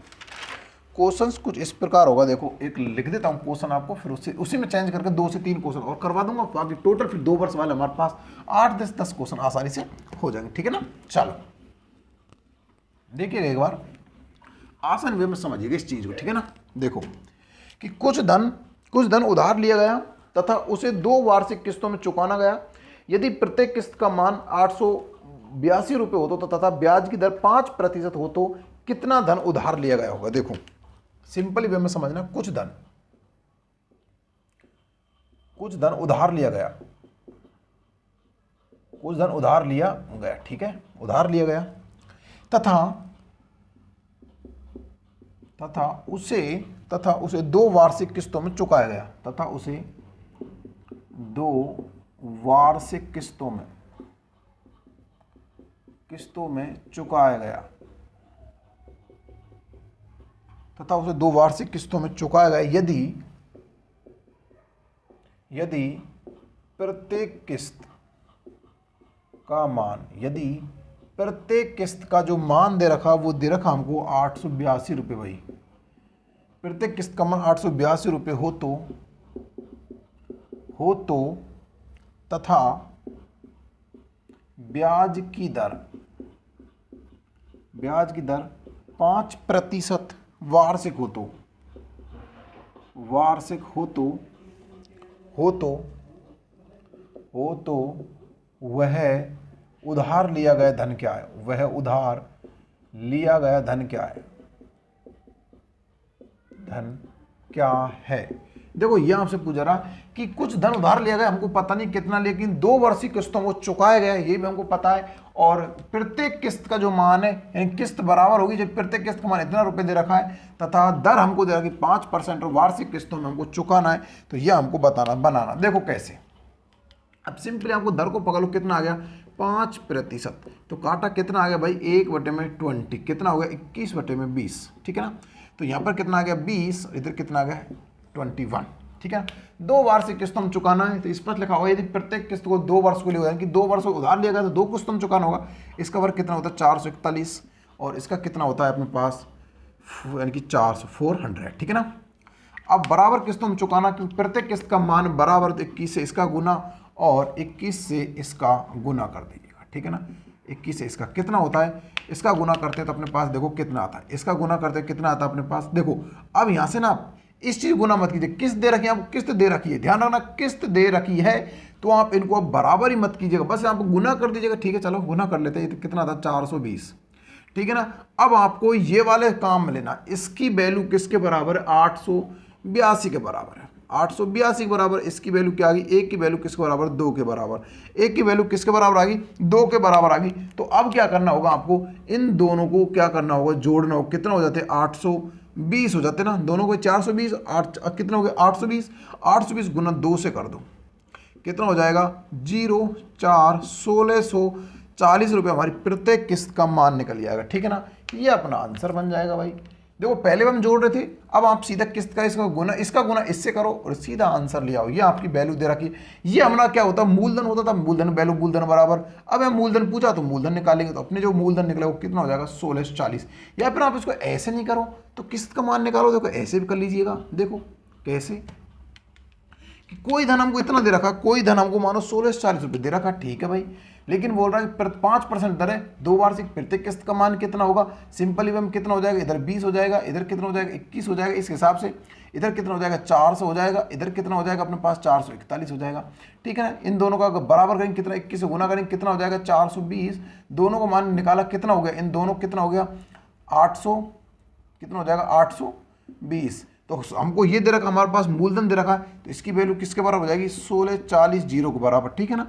क्वेश्चंस कुछ इस प्रकार होगा, देखो एक लिख देता हूँ क्वेश्चन आपको, फिर उसी में चेंज करके 2 से 3 क्वेश्चन और करवा दूंगा, बाकी टोटल फिर 2 वर्ष वाले हमारे पास 8 10 क्वेश्चन आसानी से हो जाएंगे, ठीक है ना। चलो देखिएगा एक बार आसान वे में समझिएगा इस चीज को, ठीक है ना। देखो कि कुछ धन उधार लिया गया तथा उसे 2 वार्षिक किस्तों में चुकाना गया, यदि प्रत्येक किस्त का मान 882 रुपये हो तो तथा ब्याज की दर 5% हो तो कितना धन उधार लिया गया होगा। देखो सिंपली वे में समझना, कुछ धन उधार लिया गया, कुछ धन उधार लिया गया, ठीक है उधार लिया गया तथा उसे 2 वार्षिक किस्तों में चुकाया गया, तथा उसे 2 वार्षिक किस्तों में चुकाया गया, तथा उसे 2 वार्षिक किस्तों में चुकाया गया यदि प्रत्येक किस्त का जो मान दे रखा वो दे रखा हमको 882 रुपये, भाई प्रत्येक किस्त का मान 882 रुपये हो तो तथा ब्याज की दर 5% वार्षिक हो तो वह उधार लिया गया धन क्या है, वह उधार लिया गया धन क्या है, धन क्या है। देखो ये आपसे पूछा रहा कि कुछ धन उधार लिया गया, हमको पता नहीं कितना, लेकिन 2 वर्ष की किस्तों को चुकाया गया ये भी हमको पता है, और प्रत्येक किस्त का जो मान है यानी किस्त बराबर होगी जब प्रत्येक किस्त का मान इतना रुपए दे रखा है तथा दर हमको दे रखा है 5% और वार्षिक किस्तों में हमको चुकाना है, तो यह हमको बनाना। देखो कैसे, अब सिंपली आपको दर को पकड़ लो, कितना आ गया 5%, तो काटा कितना आ गया भाई 1/20, कितना हो गया 21/20, ठीक है ना। तो यहाँ पर कितना आ गया 20, इधर कितना आ गया 21, ठीक है। 2 वार्षिक किस्तों में चुकाना है, तो इस पर लिखा होगा यदि प्रत्येक किस्त को 2 वर्ष को लिया कि 2 वर्ष को उधार लिया गया तो 2 किस्तों में चुकाना होगा। इसका वर्ग कितना होता है 441, और इसका कितना होता है अपने पास यानी कि 400, ठीक है ना। अब बराबर किस्तों में चुकाना, क्योंकि प्रत्येक किस्त का मान बराबर, तो 21 से इसका गुना और 21 से इसका गुना कर दीजिएगा, ठीक है ना। 21 से इसका कितना होता है, इसका गुना करते हैं तो अपने पास देखो कितना आता है, इसका गुना करते हैं कितना आता है अपने पास। देखो अब यहाँ से ना इस चीज गुना मत कीजिए, किस्त दे रखी है आपको, किस्त दे रखी है, ध्यान रखना किस्त दे रखी है तो आप इनको अब बराबर ही मत कीजिएगा, बस आप गुना कर दीजिएगा, ठीक है। चलो गुना कर लेते हैं, तो कितना आता 420, ठीक है ना। अब आपको ये वाले काम में लेना, इसकी वैल्यू किसके बराबर है 882 के बराबर है, 882 के बराबर। इसकी वैल्यू क्या आ गई, एक की वैल्यू किसके बराबर 2 के बराबर, एक की वैल्यू किसके बराबर आ गई 2 के बराबर आ गई। तो अब क्या करना होगा आपको, इन दोनों को क्या करना होगा, जोड़ना होगा। कितना हो जाते 820 हो जाते ना, दोनों को 420, 8 कितना हो गया 820, 820 गुना 2 से कर दो, कितना हो जाएगा 0 4 1640 रुपये हमारी प्रत्येक किस्त का मान निकल जाएगा, ठीक है ना। ये अपना आंसर बन जाएगा भाई। देखो पहले हम जोड़ रहे थे, अब आप सीधा किस्त का इसका गुना इससे करो और सीधा आंसर ले आओ। ये आपकी वैल्यू दे रखी है, ये हमारा क्या होता है मूलधन होता था, मूलधन वैल्यू मूलधन बराबर। अब हम मूलधन पूछा तो मूलधन निकालेंगे, तो अपने जो मूलधन निकला वो कितना हो जाएगा 1640। या फिर आप इसको ऐसे नहीं करो तो किस्त का मान निकालो, देखो ऐसे भी कर लीजिएगा। देखो कैसे कि कोई धन हमको इतना दे रखा, कोई धन हमको मानो 1640 रुपये दे रखा, ठीक है भाई, लेकिन बोल रहा है 5% दर है, 2 वार्षिक प्रत्येक किस्त का मान कितना होगा, सिंपल में कितना हो जाएगा, इधर 20 हो जाएगा, इधर कितना हो जाएगा 21 हो जाएगा, इस हिसाब से इधर कितना हो जाएगा 400 हो जाएगा, इधर कितना हो जाएगा अपने पास 441 हो जाएगा, ठीक है ना। इन दोनों का बराबर करेंगे, कितना 21 से गुना करेंगे कितना हो जाएगा 420, दोनों को मान निकाला कितना हो गया, इन दोनों कितना हो गया 800, कितना हो जाएगा 820। तो हमको ये दे रखा, हमारे पास मूलधन दे रखा है, तो इसकी वैल्यू किसके बराबर हो जाएगी 1640 जीरो के बराबर, ठीक है ना।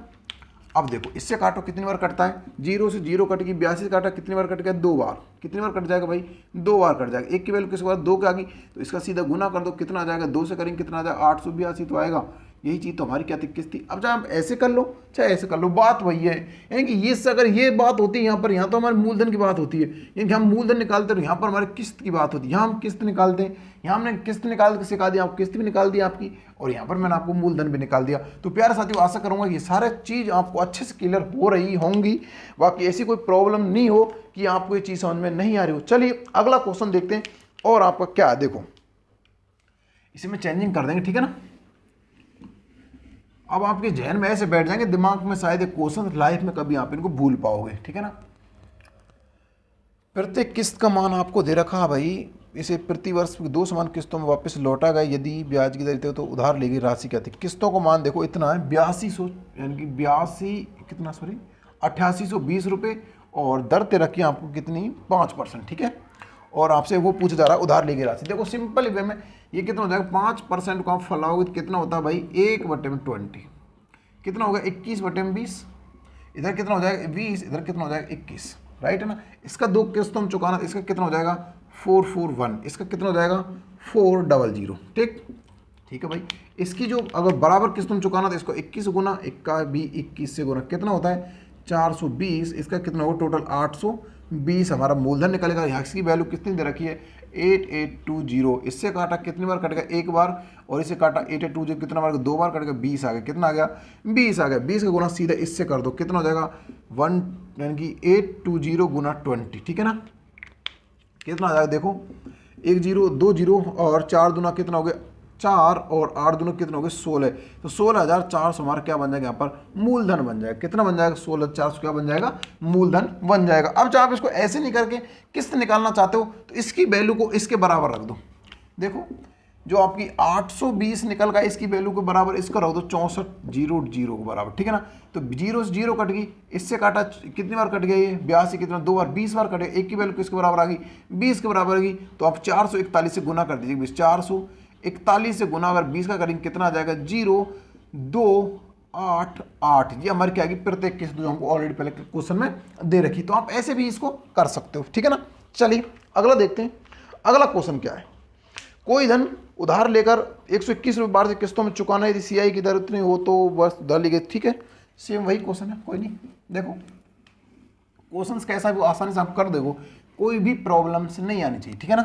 अब देखो इससे काटो कितनी बार कटता है, 0 से 0 कट गई, 82 से काटा कितनी बार कट गया 2 बार, कितनी बार कट जाएगा भाई 2 बार कट जाएगा। एक की वैल्यू किसके बाद 2 के आ गई, तो इसका सीधा गुना कर दो, कितना आ जाएगा 2 से करेंगे कितना आ जाएगा 882 तो आएगा। यही चीज़ तो हमारी क्या थी किस्त थी। अब चाहे आप ऐसे कर लो चाहे ऐसे कर लो, बात वही है, यानी कि ये अगर ये बात होती है यहाँ तो हमारे मूलधन की बात होती है, यानी कि हम मूलधन निकालते हैं, यहाँ पर हमारे किस्त की बात होती है, यहाँ हम किस्त निकालते हैं, यहाँ हमने किस्त निकाल के सिखा दिया, आप किस्त भी निकाल दी आपकी, और यहाँ पर मैंने आपको मूलधन भी निकाल दिया। तो प्यारे साथियों आशा करूँगा ये सारे चीज़ आपको अच्छे से क्लियर हो रही होंगी, बाकी ऐसी कोई प्रॉब्लम नहीं हो कि आपको ये चीज़ समझ में नहीं आ रही हो। चलिए अगला क्वेश्चन देखते हैं, और आपका क्या है देखो, इसी में चेंजिंग कर देंगे, ठीक है ना। अब आपके जहन में ऐसे बैठ जाएंगे दिमाग में, शायद एक क्वेश्चन लाइफ में कभी आप इनको भूल पाओगे, ठीक है ना। प्रत्येक किस्त का मान आपको दे रखा है भाई, इसे प्रति वर्ष 2 समान किस्तों में वापस लौटा गया यदि ब्याज की दर तो उधार ली गई राशि क्या थी। किस्तों का मान देखो इतना है 8200, यानी कि 8820 रुपये, और दर ते रखी आपको कितनी 5%, ठीक है। और आपसे वो पूछा जा रहा है उधार ली गई राशि। देखो सिंपल वे में ये कितना हो जाएगा 5% को आप फैलाओगे तो कितना होता है भाई 1/20, कितना हो गया 21/20, इधर कितना हो जाएगा 20, इधर कितना हो जाएगा 21, राइट है ना। इसका 2 किस्तों में चुकाना, इसका कितना हो जाएगा 441, इसका कितना हो जाएगा 400, ठीक है भाई। इसकी जो अगर बराबर किस्तों में चुकाना तो इसको 21 गुना, इक्का भी 21 से गुना, कितना होता है 420, इसका कितना होगा टोटल 820 हमारा मूलधन निकलेगा। यहाँ की वैल्यू कितनी दे रखी है 8820, इससे काटा कितनी बार कटेगा 1 बार, और इसे काटा 8820 कितना बार 2 बार कटेगा 20 आ गया, कितना आ गया 20 आ गया। 20 का गुना सीधा इससे कर दो, कितना हो जाएगा 1 यानी कि 820 गुना 20, ठीक है ना। कितना आ जाएगा देखो 1 0 2 0 और 4 दूना कितना हो गया 4 और 8 दूना कितना हो गया 16, तो 16,400 हमारा क्या बन जाएगा यहाँ पर मूलधन बन जाएगा। कितना बन जाएगा 16,400 क्या बन जाएगा मूलधन बन जाएगा। अब जब आप इसको ऐसे नहीं करके किस्त निकालना चाहते हो तो इसकी वैल्यू को इसके बराबर रख दो। देखो जो आपकी 820 निकल गया इसकी वैल्यू के बराबर, इसका रख दो 6400 के बराबर, ठीक है ना। तो 0 से 0 कट गई, इससे काटा कितनी बार कट गया ये 82, कितना 2 बार 20 बार कटे, एक की वैल्यू किसके बराबर आ गई 20 के बराबर आ गई। तो आप 441 से गुना कर दीजिए, 441 से गुना अगर 20 का करेंगे कितना आ जाएगा 0288, ये हमारी क्या आएगी प्रत्येक किस्त जो हमको ऑलरेडी पहले क्वेश्चन में दे रखी। तो आप ऐसे भी इसको कर सकते हो, ठीक है ना। चलिए अगला देखते हैं, अगला क्वेश्चन क्या है। कोई धन उधार लेकर 121 रुपये वार्षिक किस्तों में चुकाना, यदि सीआई की दर उतनी हो तो बस उधार ली गई, ठीक है। सेम वही क्वेश्चन है, कोई नहीं, देखो क्वेश्चन कैसा भी आसानी से आप कर देखो, कोई भी प्रॉब्लम्स नहीं आनी चाहिए, ठीक है ना।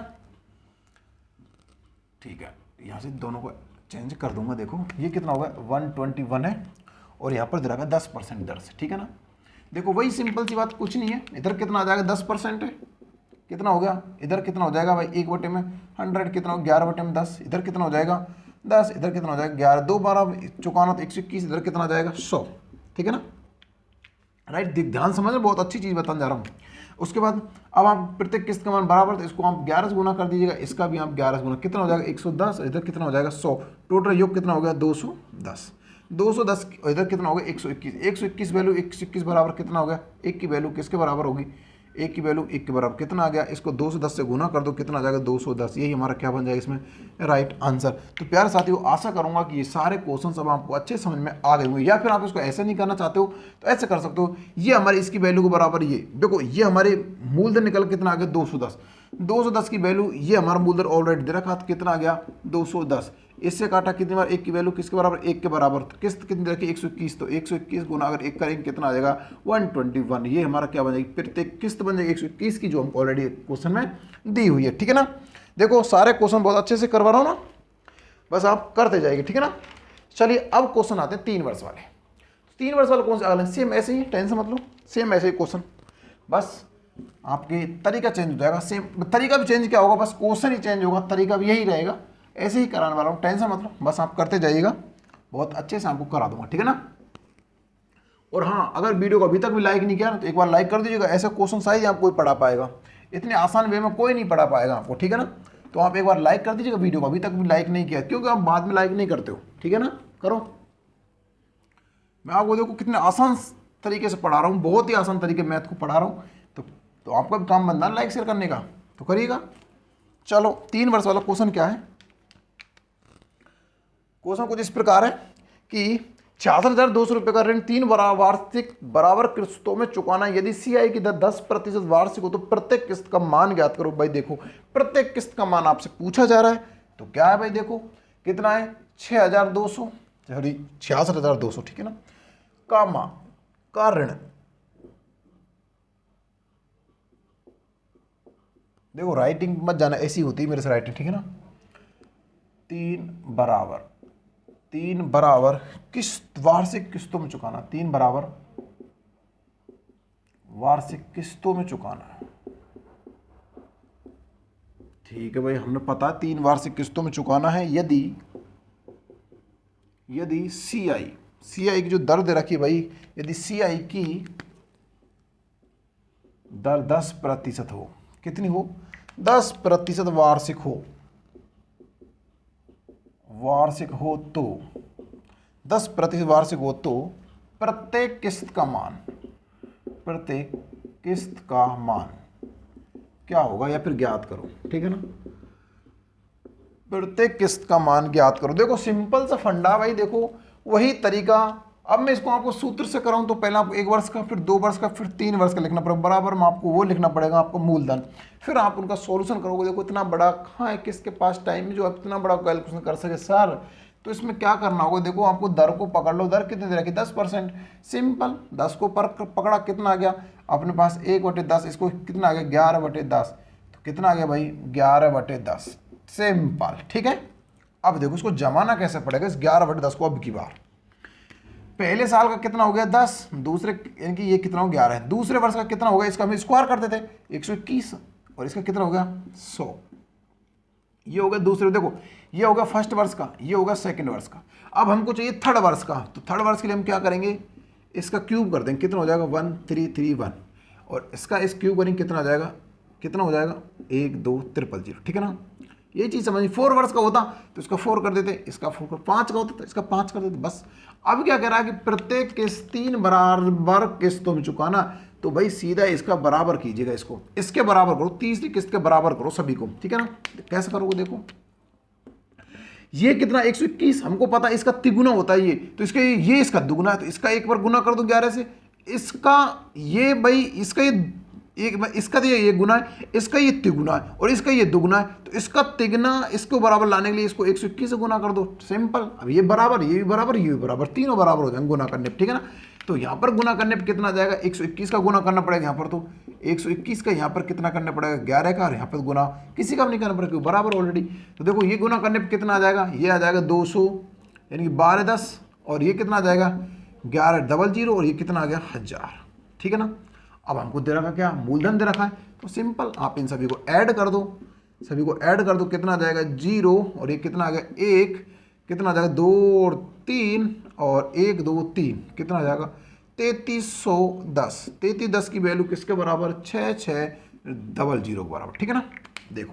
ठीक है, यहाँ से दोनों को चेंज कर दूंगा। देखो ये कितना होगा 121 है और यहाँ पर दे रखा 10% दर से, ठीक है ना। देखो वही सिंपल सी बात, कुछ नहीं है। इधर कितना आ जाएगा 10% है, कितना हो गया, इधर कितना हो जाएगा भाई 1 बटे में 100, कितना हो 11 बटे में 10, इधर कितना हो जाएगा 10, इधर कितना हो जाएगा 11, 2 बार चुकाना तो 121, इधर कितना आ जाएगा 100, ठीक है ना। राइट, ध्यान समझना, बहुत अच्छी चीज़ बताने जा रहा हूँ। उसके बाद अब आप प्रत्येक किस्त का मान बराबर, तो इसको आप 11 से गुना कर दीजिएगा, इसका भी आप 11 से गुना, कितना हो जाएगा 110, इधर कितना हो जाएगा 100, टोटल योग कितना हो गया 210, 210 इधर कितना हो गया 121, 121 वैल्यू 121 बराबर कितना हो गया, 1 की वैल्यू किसके बराबर होगी, 1 की वैल्यू 1 के बराबर कितना आ गया, इसको 210 से गुना कर दो, कितना आ जाएगा 210, यही हमारा क्या बन जाएगा इसमें राइट आंसर। तो प्यारे साथियों, आशा करूंगा कि ये सारे क्वेश्चन अब आपको अच्छे समझ में आ गए होंगे, या फिर आप इसको ऐसे नहीं करना चाहते हो तो ऐसे कर सकते हो। ये हमारी इसकी वैल्यू के बराबर, ये देखो ये हमारे मूलधन निकल कितना आ गया 210, 210 की वैल्यू, ये हमारा मूलधन ऑलरेडी दे रखा, कितना आ गया 210, इससे काटा कितनी बार 1 की वैल्यू किसके बराबर 1 के बराबर, तो किस्त कितनी रखी 121, तो 121 गुना अगर 1 करेंगे कितना आ जाएगा 121, ये हमारा क्या बन जाएगी प्रत्येक किस्त बन जाएगी 121 की, जो हमको ऑलरेडी क्वेश्चन में दी हुई है, ठीक है ना। देखो सारे क्वेश्चन बहुत अच्छे से करवा रहा हूँ ना, बस आप करते जाएंगे, ठीक है ना। चलिए अब क्वेश्चन आते हैं 3 वर्ष वाले। 3 वर्ष वाले कौन से अगले सेम ऐसे ही, टेंशन मतलब सेम ऐसे ही क्वेश्चन, बस आपके तरीका चेंज हो जाएगा, सेम तरीका भी चेंज क्या होगा, बस क्वेश्चन ही चेंज होगा, तरीका भी यही रहेगा, ऐसे ही कराने वाला हूँ, टेंशन मतलब, बस आप करते जाइएगा, बहुत अच्छे से आपको करा दूंगा, ठीक है ना। और हाँ, अगर वीडियो को अभी तक भी लाइक नहीं किया ना तो एक बार लाइक कर दीजिएगा, ऐसे क्वेश्चन शायद आप कोई पढ़ा पाएगा, इतने आसान वे में कोई नहीं पढ़ा पाएगा आपको, ठीक है ना। तो आप एक बार लाइक कर दीजिएगा वीडियो को, अभी तक भी लाइक नहीं किया, क्योंकि आप बाद में लाइक नहीं करते हो, ठीक है ना। करो, मैं आपको देखो कितने आसान तरीके से पढ़ा रहा हूँ, बहुत ही आसान तरीके मैथ को पढ़ा रहा हूँ, तो आपका भी काम बनता है लाइक शेयर करने का, तो करिएगा। चलो 3 वर्ष वाला क्वेश्चन क्या है, क्वेश्चन कुछ इस प्रकार है कि 66,200 रुपये का ऋण 3 वार्षिक बराबर किस्तों में चुकाना, यदि सीआई की दर 10% वार्षिक हो तो प्रत्येक किस्त का मान ज्ञात करो। भाई देखो प्रत्येक किस्त का मान आपसे पूछा जा रहा है, तो क्या है भाई, देखो कितना है 6,200, सॉरी 66,200, ठीक है ना, का ऋण, देखो राइटिंग मत जाना, ऐसी होती है मेरे से राइटिंग, ठीक है ना। 3 बराबर किस्त वार्षिक किस्तों में चुकाना, 3 बराबर वार्षिक किस्तों में चुकाना, ठीक है भाई, हमने पता 3 वार्षिक किस्तों में चुकाना है, यदि सीआई की जो दर दे रखी है भाई, यदि सीआई की दर 10% हो, कितनी हो 10% वार्षिक हो तो 10% वार्षिक हो तो प्रत्येक किस्त का मान क्या होगा, या फिर ज्ञात करो, ठीक है ना। प्रत्येक किस्त का मान ज्ञात करो। देखो सिंपल सा फंडा भाई, देखो वही तरीका। अब मैं इसको आपको सूत्र से कराऊं तो पहले आपको 1 वर्ष का, फिर 2 वर्ष का, फिर 3 वर्ष का लिखना पड़ेगा, बराबर में आपको वो लिखना पड़ेगा आपको मूलधन, फिर आप उनका सॉल्यूशन करोगे। देखो इतना बड़ा कहाँ है किसके पास टाइम जो आप इतना बड़ा कैलकुलेशन कर सके सर, तो इसमें क्या करना होगा, देखो आपको दर को पकड़ लो, दर कितनी दे रखी 10%, सिंपल 10 को पकड़ा, कितना आ गया अपने पास 1/10, इसको कितना आ गया 11/10, तो कितना आ गया भाई 11/10, सिंपल, ठीक है। अब देखो इसको जमाना कैसे पड़ेगा इस 11/10 को, अब की बार पहले साल का कितना हो गया 10, दूसरे यानी कि ये कितना हो 11 है, दूसरे वर्ष का कितना होगा, इसका हम स्क्वायर करते थे 121, और इसका कितना हो गया 100, ये हो गया दूसरे, देखो ये होगा फर्स्ट वर्ष का, ये होगा सेकंड वर्ष का। अब हमको चाहिए थर्ड वर्ष का, तो थर्ड वर्ष के लिए हम क्या करेंगे, इसका क्यूब कर देंगे, कितना हो जाएगा 1331, और इसका इस क्यूब करेंगे कितना हो जाएगा 1 2 0 0, ठीक है ना। ये चीज़ समझिए। 4 वर्ष का होता तो इसका 4 कर देते, इसका 4 कर, 5 का होता तो इसका 5 कर देते, बस। अब क्या कह रहा है कि प्रत्येक किस्त 3 बराबर किस्तों में चुकाना, तो भाई सीधा इसका बराबर कीजिएगा, इसको इसके बराबर करो, तीसरी किस्त के बराबर करो सभी को, ठीक है ना। कैसे करोगे, देखो ये कितना 121, हमको पता है इसका तिगुना होता है ये, तो इसका ये इसका दुगुना है, तो इसका एक बार गुना कर दो 11 से, इसका ये भाई इसका ये इसका तो ये गुना है, इसका ये तिगुना है और इसका ये दुगुना है, तो इसका तिगुना इसको बराबर लाने के लिए इसको 121 से गुना कर दो, सिंपल। अब ये बराबर, ये भी बराबर, ये भी बराबर, तीनों बराबर हो जाएंगे गुना करने पर, ठीक है ना। तो यहाँ पर गुना करने पर कितना जाएगा, 121 का गुना करना पड़ेगा यहाँ पर, तो 121 का यहाँ पर कितना करना पड़ेगा 11 का, और यहाँ पर गुना किसी का भी नहीं करना पड़ेगा क्योंकि बराबर ऑलरेडी। तो देखो ये गुना करने पर कितना आ जाएगा, ये आ जाएगा 200, यानी कि 12 10, और ये कितना आ जाएगा 11 00, और ये कितना आ गया 1000, ठीक है ना। अब हमको दे रखा क्या, मूलधन दे रखा है, तो सिंपल आप इन सभी को ऐड कर दो, सभी को ऐड कर दो, कितना आ जाएगा 0, और ये कितना आ गया 1, कितना आ जाएगा 2 और 3, और 1 2 3, कितना आ जाएगा 3310, 3310 की वैल्यू किसके बराबर, 6600 के बराबर, ठीक है ना। देखो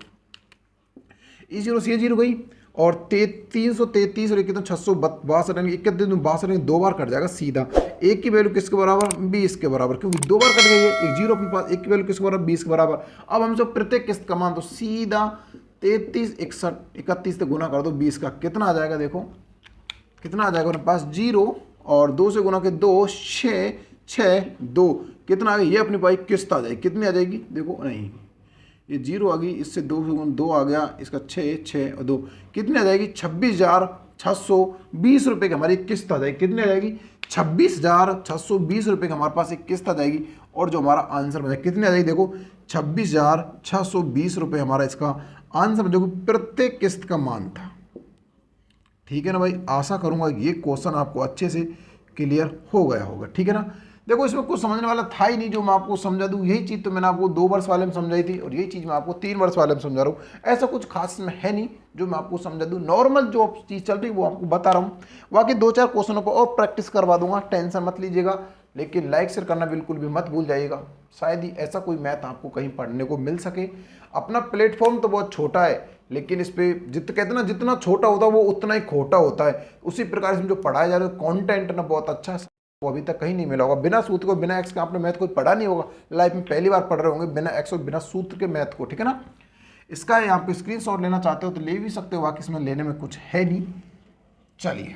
इस 0 से ये 0 गई, और 333 और कितना 662, 61 दो बार कट जाएगा सीधा, एक की वैल्यू किसके बराबर 20 के बराबर, क्योंकि दो बार कट गई है, एक 0 अपने पास, एक की वैल्यू किसके बराबर 20 के बराबर। अब हम सब प्रत्येक किस्त का मान तो सीधा 33 61 31 से गुना कर दो 20 का, कितना आ जाएगा, देखो कितना आ जाएगा अपने पास 0, और 2 से गुना के 2 6 6 2, कितना आ गया, ये अपनी पास किस्त आ जाएगी, कितनी आ जाएगी, देखो नहीं ये 0 आ गई, इससे 2 से 2 आ गया, इसका 6 6 और 2, कितनी आ जाएगी 26,620 रुपये की हमारी किस्त आ जाएगी, कितनी आ जाएगी 26,620 रुपये की हमारे पास एक किस्त आ जाएगी। और जो हमारा आंसर बचा कितनी आ जाएगी, देखो 26,620 रुपये हमारा इसका आंसर जो प्रत्येक किस्त का मान था, ठीक है ना भाई। आशा करूंगा ये क्वेश्चन आपको अच्छे से क्लियर हो गया होगा, ठीक है ना। देखो इसमें कुछ समझने वाला था ही नहीं, जो मैं आपको समझा दूं, यही चीज़ तो मैंने आपको 2 वर्ष वाले में समझाई थी, और यही चीज़ मैं आपको 3 वर्ष वाले में समझा रहा हूँ। ऐसा कुछ खास में है नहीं जो मैं आपको समझा दूं, नॉर्मल जो चीज़ चल रही है वो आपको बता रहा हूँ। बाकी 2-4 क्वेश्चनों पर और प्रैक्टिस करवा दूंगा, टेंशन मत लीजिएगा, लेकिन लाइक शेयर करना बिल्कुल भी मत भूल जाइएगा। शायद ही ऐसा कोई मैथ आपको कहीं पढ़ने को मिल सके। अपना प्लेटफॉर्म तो बहुत छोटा है, लेकिन इस पे कहते हैं ना, जितना छोटा होता है वो उतना ही खोटा होता है। उसी प्रकार से जो पढ़ाया जा रहा है कॉन्टेंट ना बहुत अच्छा है, वो अभी तक कहीं नहीं मिला होगा। बिना सूत्र को, बिना एक्स के आपने मैथ कोई पढ़ा नहीं होगा, लाइफ में पहली बार पढ़ रहे होंगे बिना एक्स और बिना सूत्र के मैथ को, ठीक है ना। इसका यहाँ पे स्क्रीनशॉट लेना चाहते हो तो ले भी सकते हो, बाकी इसमें लेने में कुछ है नहीं। चलिए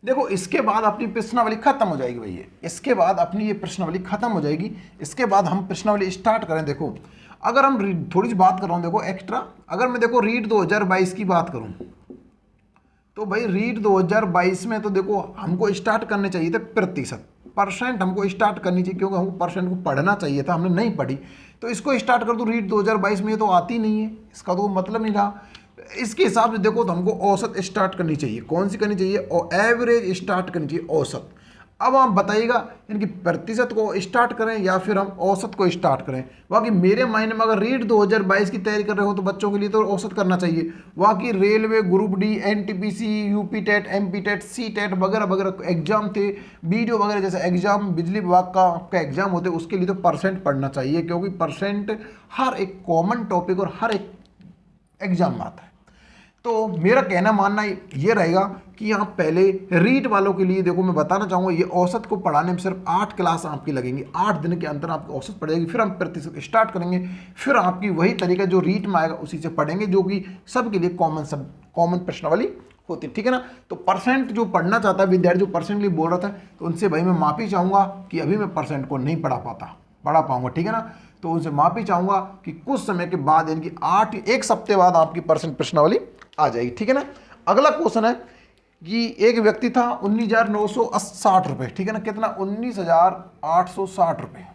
देखो इसके बाद अपनी प्रश्नावली खत्म हो जाएगी भैया, इसके बाद अपनी ये प्रश्नावली खत्म हो जाएगी। इसके बाद हम प्रश्नावली स्टार्ट करें। देखो अगर हम थोड़ी सी बात कर रहा हूँ, देखो एक्स्ट्रा, अगर मैं देखो रीड 2022 की बात करूँ तो भाई रीड 2022 में तो देखो हमको स्टार्ट करने चाहिए थे प्रतिशत, परसेंट हमको स्टार्ट करनी चाहिए, क्योंकि हमको परसेंट को पढ़ना चाहिए था, हमने नहीं पढ़ी। तो इसको स्टार्ट कर दो रीड 2022 में, ये तो आती नहीं है, इसका तो मतलब नहीं रहा। इसके हिसाब से देखो तो हमको औसत स्टार्ट करनी चाहिए। कौन सी करनी चाहिए, और एवरेज स्टार्ट करनी चाहिए, औसत। अब आप बताइएगा यानी कि प्रतिशत को स्टार्ट करें या फिर हम औसत को स्टार्ट करें। बाकी मेरे मायने में अगर रीड 2022 की तैयारी कर रहे हो तो बच्चों के लिए तो औसत करना चाहिए। बाकी railway, group D, NTPC, UP TET, MP TET, C TET वगैरह वगैरह एग्जाम थे, वीडियो वगैरह जैसे एग्जाम बिजली विभाग का आपका एग्जाम होते, उसके लिए तो परसेंट पढ़ना चाहिए, क्योंकि परसेंट हर एक कॉमन टॉपिक और हर एक एग्जाम में आता है। तो मेरा कहना मानना ये रहेगा कि यहाँ पहले रीट वालों के लिए देखो मैं बताना चाहूँगा, ये औसत को पढ़ाने में सिर्फ 8 क्लास आपकी लगेंगी, 8 दिन के अंदर आपकी औसत पड़ेगी। फिर हम प्रतिशत स्टार्ट करेंगे, फिर आपकी वही तरीका जो रीट में आएगा उसी से पढ़ेंगे, जो कि सबके लिए कॉमन प्रश्नावली होती है, ठीक है ना। तो परसेंट जो पढ़ना चाहता है विद्यार्थी, जो परसेंट लिए बोल रहा था, तो उनसे भाई मैं माफ़ी चाहूँगा कि अभी मैं परसेंट को नहीं पढ़ा पाऊँगा, ठीक है ना। तो उनसे माफ़ी चाहूँगा कि कुछ समय के बाद यानी कि 1 सप्ते बाद आपकी परसेंट प्रश्नावली आ जाएगी, ठीक है ना। अगला क्वेश्चन है कि एक व्यक्ति था 19,960 रुपये, ठीक है ना, कितना 19,860 रुपये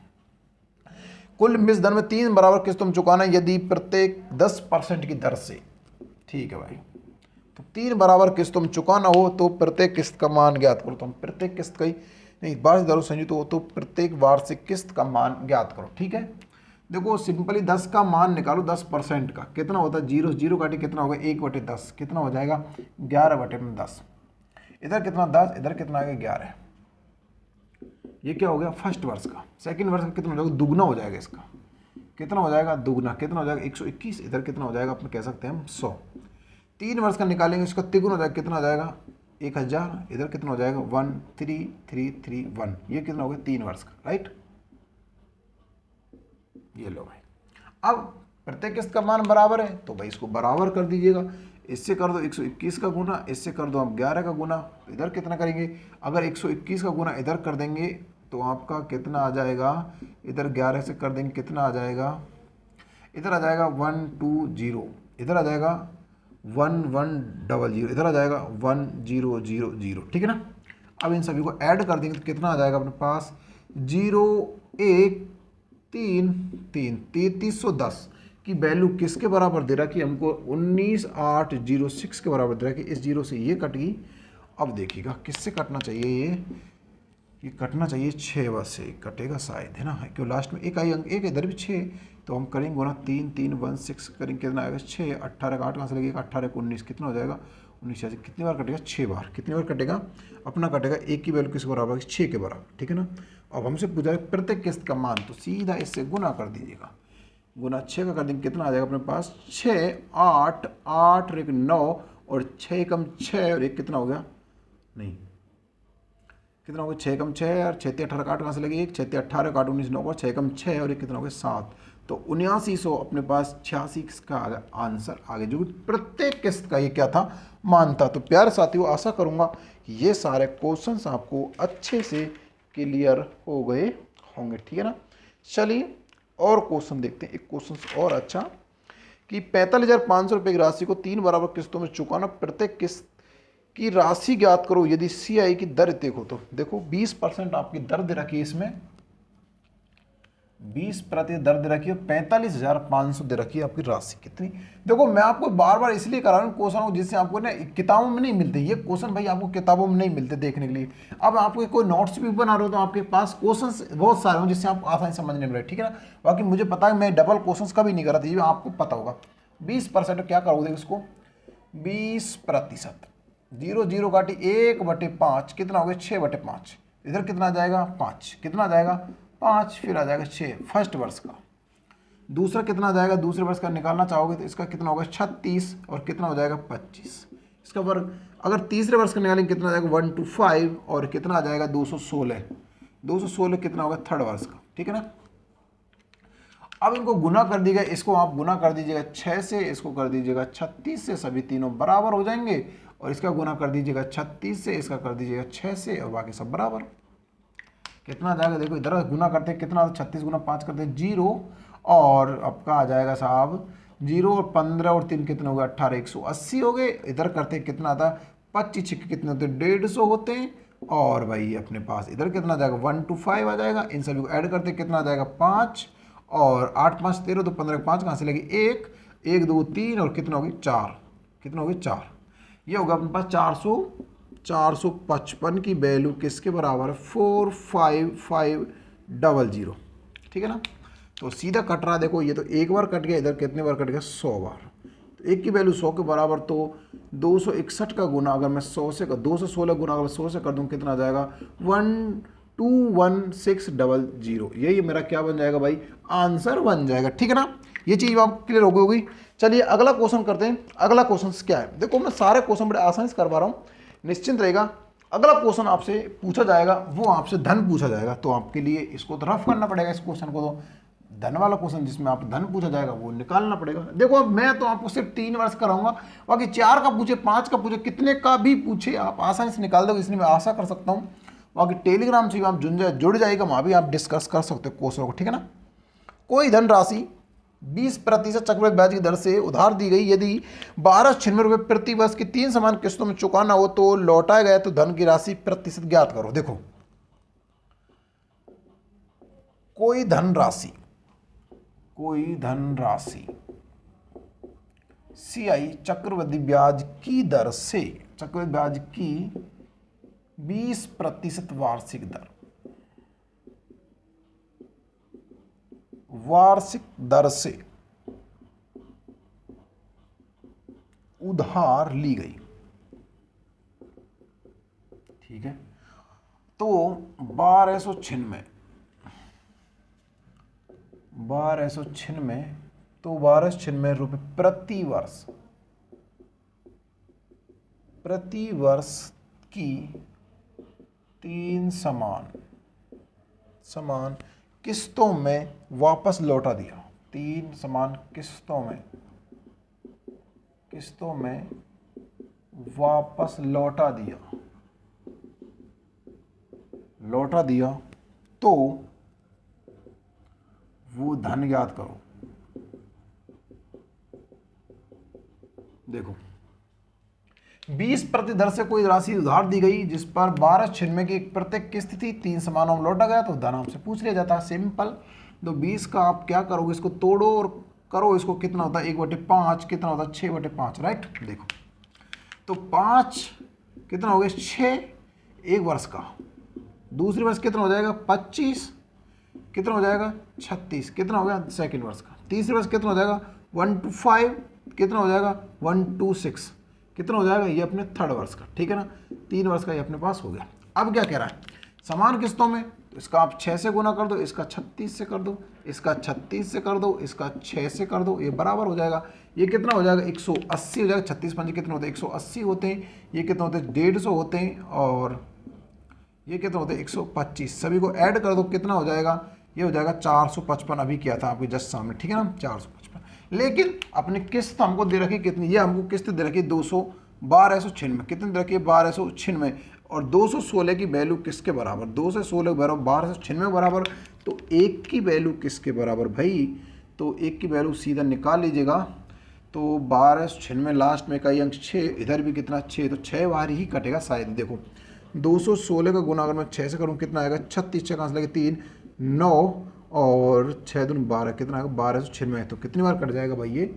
कुल मिस धन में 3 बराबर किस्तों में चुकाना यदि प्रत्येक 10% की दर से, ठीक है भाई। तो 3 बराबर किस्तों में चुकाना हो तो प्रत्येक किस्त का मान ज्ञात करो। तो हम प्रत्येक किस्त का ही नहीं, वार्षिक दरों संयुक्त हो तो प्रत्येक वार्षिक किस्त का मान ज्ञात करो, ठीक है। देखो सिंपली 10 का मान निकालो, 10% का कितना होता है, 0 0 काटे कितना होगा 1/10, कितना हो जाएगा 11/10। इधर कितना 10, इधर कितना आ गया 11। ये क्या हो गया फर्स्ट वर्ष का। सेकंड वर्ष का कितना हो जाएगा, दुगना हो जाएगा इसका, कितना हो जाएगा दुगुना, कितना हो जाएगा 121, इधर कितना हो जाएगा अपन कह सकते हैं हम 100। 3 वर्ष का निकालेंगे इसका तिगुना हो जाएगा, कितना हो जाएगा 1000, इधर कितना हो जाएगा 13331, ये कितना हो गया 3 वर्ष का, राइट। ये लो भाई, अब प्रत्येक किस्त का मान बराबर है तो भाई इसको बराबर कर दीजिएगा। इससे कर दो 121 का गुना, इससे कर दो आप 11 का गुना, इधर कितना करेंगे, अगर 121 का गुना इधर कर देंगे तो आपका कितना आ जाएगा, इधर 11 से कर देंगे कितना आ जाएगा, इधर आ जाएगा 120, इधर आ जाएगा 1100, इधर आ जाएगा 1000, ठीक है ना। अब इन सभी को ऐड कर देंगे तो कितना आ जाएगा अपने पास 0133310 की वैल्यू किसके बराबर दे रहा कि हमको 19806 के बराबर दे रहा कि इस जीरो से ये कट गई। अब देखिएगा किससे कटना चाहिए, ये कटना चाहिए 6 वर्ष से कटेगा शायद, है ना, क्यों लास्ट में एक आई अंक, एक इधर भी 6, तो हम करेंगे गुना 3 करेंगे, कितना आएगा 6, 18 का 8 कहाँ से लगेगा, 18 को 19, कितना हो जाएगा 19, कितनी बार कटेगा 6 बार, कितनी बार कटेगा अपना कटेगा, एक की वैल्यू किसके बराबर 6 के बराबर, ठीक है ना। अब हमसे पूछा है प्रत्येक किस्त का मान, तो सीधा इससे गुना कर दीजिएगा, गुना 6 का कर देंगे कितना आ जाएगा अपने पास 6, 8, 8 और 1 9 और 6 कम 6 और 1 कितना हो गया, नहीं कितना हो गया 6 कम 6 और 6 18 काट कहाँ से लगे 1, 6 18 काट 19 9 6 कम 6 और 1 कितना हो गया 7, तो 7900 अपने पास 86 का आंसर आ गया, जो कि प्रत्येक किस्त का ये क्या था मान था। तो प्यारे साथियों आशा करूँगा ये सारे क्वेश्चंस आपको अच्छे से क्लियर हो गए होंगे, ठीक है ना। चलिए और क्वेश्चन देखते हैं, एक क्वेश्चन और अच्छा कि 45,500 रुपये की राशि को 3 बराबर किस्तों में चुकाना, प्रत्येक किस्त की राशि ज्ञात करो यदि CI की दर देखो तो देखो 20% आपकी दर दे रखी है, इसमें 20% दर दे रखी है, 45,500 दे रखी है आपकी राशि कितनी। देखो मैं आपको बार बार इसलिए करा रहा हूँ क्वेश्चन जिससे आपको ना किताबों में नहीं मिलते, ये क्वेश्चन भाई आपको किताबों में नहीं मिलते देखने के लिए। अब आपको कोई नोट्स भी बना रहे हो तो आपके पास क्वेश्चन बहुत सारे हों जिससे आप आसानी समझने में रहे, ठीक है ना। बाकी मुझे पता है मैं डबल क्वेश्चन कभी नहीं करा था, ये आपको पता होगा। 20% क्या करोगे इसको 20%, 0 0 काटी 1/5 कितना हो गया 6/5, इधर कितना आ जाएगा 5, कितना आ जाएगा 5, फिर आ जाएगा 6 फर्स्ट वर्ष का। दूसरा कितना आ जाएगा, दूसरे वर्ष का निकालना चाहोगे तो इसका कितना होगा 36 और कितना हो जाएगा 25, इसका वर्ग। अगर तीसरे वर्ष का निकालेंगे कितना आ जाएगा 1 to 5 और कितना आ जाएगा 216, 216 कितना होगा थर्ड वर्ष का, ठीक है ना। अब इनको गुना कर दीजिएगा, इसको आप गुना कर दीजिएगा 6 से, इसको कर दीजिएगा 36 से, सभी तीनों बराबर हो जाएंगे। और इसका गुना कर दीजिएगा 36 से, इसका कर दीजिएगा 6 से और बाकी सब बराबर। कितना आ जाएगा देखो, इधर गुना करते हैं कितना 36 गुना 5 करते हैं 0 और आपका आ जाएगा साहब 0 और 15 और 3 कितने हो गए 18, 180 हो गए। इधर करते हैं कितना आता 25 6 कितने होते हैं 150 होते हैं। और भाई अपने पास इधर कितना आ जाएगा 1 to 5 आ जाएगा। इन सभी को ऐड करते हैं कितना आ जाएगा 5 और 8 5 13 तो 15 5 कहाँ से लगे 1 1 2 3 और कितना हो गई 4, कितना हो गई 4। ये होगा अपने पास 455 की वैल्यू किसके बराबर है 45500, ठीक है ना। तो सीधा कट रहा देखो, ये तो एक बार कट गया, इधर कितने बार कट गया 100 बार। तो एक की वैल्यू 100 के बराबर, तो 261 का गुना अगर मैं 100 से 216 गुना अगर 100 से कर दूँ कितना आ जाएगा 1211600। यही मेरा क्या बन जाएगा भाई आंसर बन जाएगा, ठीक है ना। ये चीज़ आप क्लियर हो गई होगी। चलिए अगला क्वेश्चन करते हैं। अगला क्वेश्चन क्या है, देखो मैं सारे क्वेश्चन बड़े आसानी से करवा रहा हूँ, निश्चिंत रहेगा। अगला क्वेश्चन आपसे पूछा जाएगा, वो आपसे धन पूछा जाएगा, तो आपके लिए इसको तो रफ करना पड़ेगा। इस क्वेश्चन को तो धन वाला क्वेश्चन जिसमें आप धन पूछा जाएगा वो निकालना पड़ेगा। देखो अब मैं तो आपको सिर्फ 3 वर्ष कराऊंगा, बाकी 4 का पूछे 5 का पूछे कितने का भी पूछे आप आसानी से निकाल दोगे, इसलिए मैं आशा कर सकता हूँ। बाकी टेलीग्राम से आप जुड़ जाएगा, वहाँ भी आप डिस्कस कर सकते हो क्वेश्चन को, ठीक है ना। कोई धनराशि 20% चक्रवृद्धि ब्याज की दर से उधार दी गई, यदि 1296 रुपये प्रति वर्ष की 3 समान किस्तों में चुकाना हो तो लौटाया गया तो धन की राशि प्रतिशत ज्ञात करो। देखो कोई धनराशि CI चक्रवृद्धि ब्याज की दर से, चक्रवृद्धि ब्याज की 20% वार्षिक दर से उधार ली गई, ठीक है। तो 1296 1296, तो 1296 रुपये प्रति वर्ष की 3 समान किस्तों में वापस लौटा दिया। 3 समान किस्तों में वापस लौटा दिया तो वो धन ज्ञात करो। देखो 20% दर से कोई राशि उधार दी गई जिस पर 1296 की प्रत्येक किस्त थी, 3 समानों में लौटा गया, तो धन आपसे पूछ लिया जाता है। सिंपल। तो 20 का आप क्या करोगे, इसको तोड़ो और करो, इसको कितना होता है 1/5, कितना होता है 6/5, राइट। देखो तो 5 कितना हो गया 6 एक वर्ष का, दूसरी वर्ष कितना हो जाएगा 25, कितना हो जाएगा 36, कितना हो गया सेकंड वर्ष का, तीसरी वर्ष कितना हो जाएगा 125, कितना हो जाएगा 126, कितना हो जाएगा ये अपने थर्ड वर्ष का, ठीक है ना। 3 वर्ष का ये अपने पास हो गया। अब क्या कह रहा है, समान किस्तों में, तो इसका आप 6 से गुना कर दो, इसका 36 से कर दो, इसका 36 से कर दो, इसका 6 से कर दो, ये बराबर हो जाएगा। ये कितना हो जाएगा 180 हो जाएगा। 36 पंजे कितने होते हैं 180 होते हैं, ये कितने होते हैं 150 होते हैं, और ये कितने होते हैं 125। सभी को ऐड कर दो, कितना हो जाएगा, ये हो जाएगा 455। अभी किया था आपके जस्ट सामने, ठीक है ना 455। लेकिन अपनी किस्त हमको दे रखी कितनी, ये हमको किस्त दे रखी 1296, कितनी दे रखी है 1296, और 216 की वैल्यू किसके बराबर, 216 बराबर 1296 बराबर, तो 1 की वैल्यू किसके बराबर भाई, तो 1 की वैल्यू सीधा निकाल लीजिएगा। तो 1296 लास्ट में कई अंक 6, इधर भी कितना 6, तो 6 बार ही कटेगा शायद। देखो 216 का गुना अगर मैं 6 से करूँ कितना आएगा 36, 6 कहाँ से लगे 3, 9 और 6 दूनी 12, कितना आएगा 1296, तो कितनी बार कट जाएगा भाई ये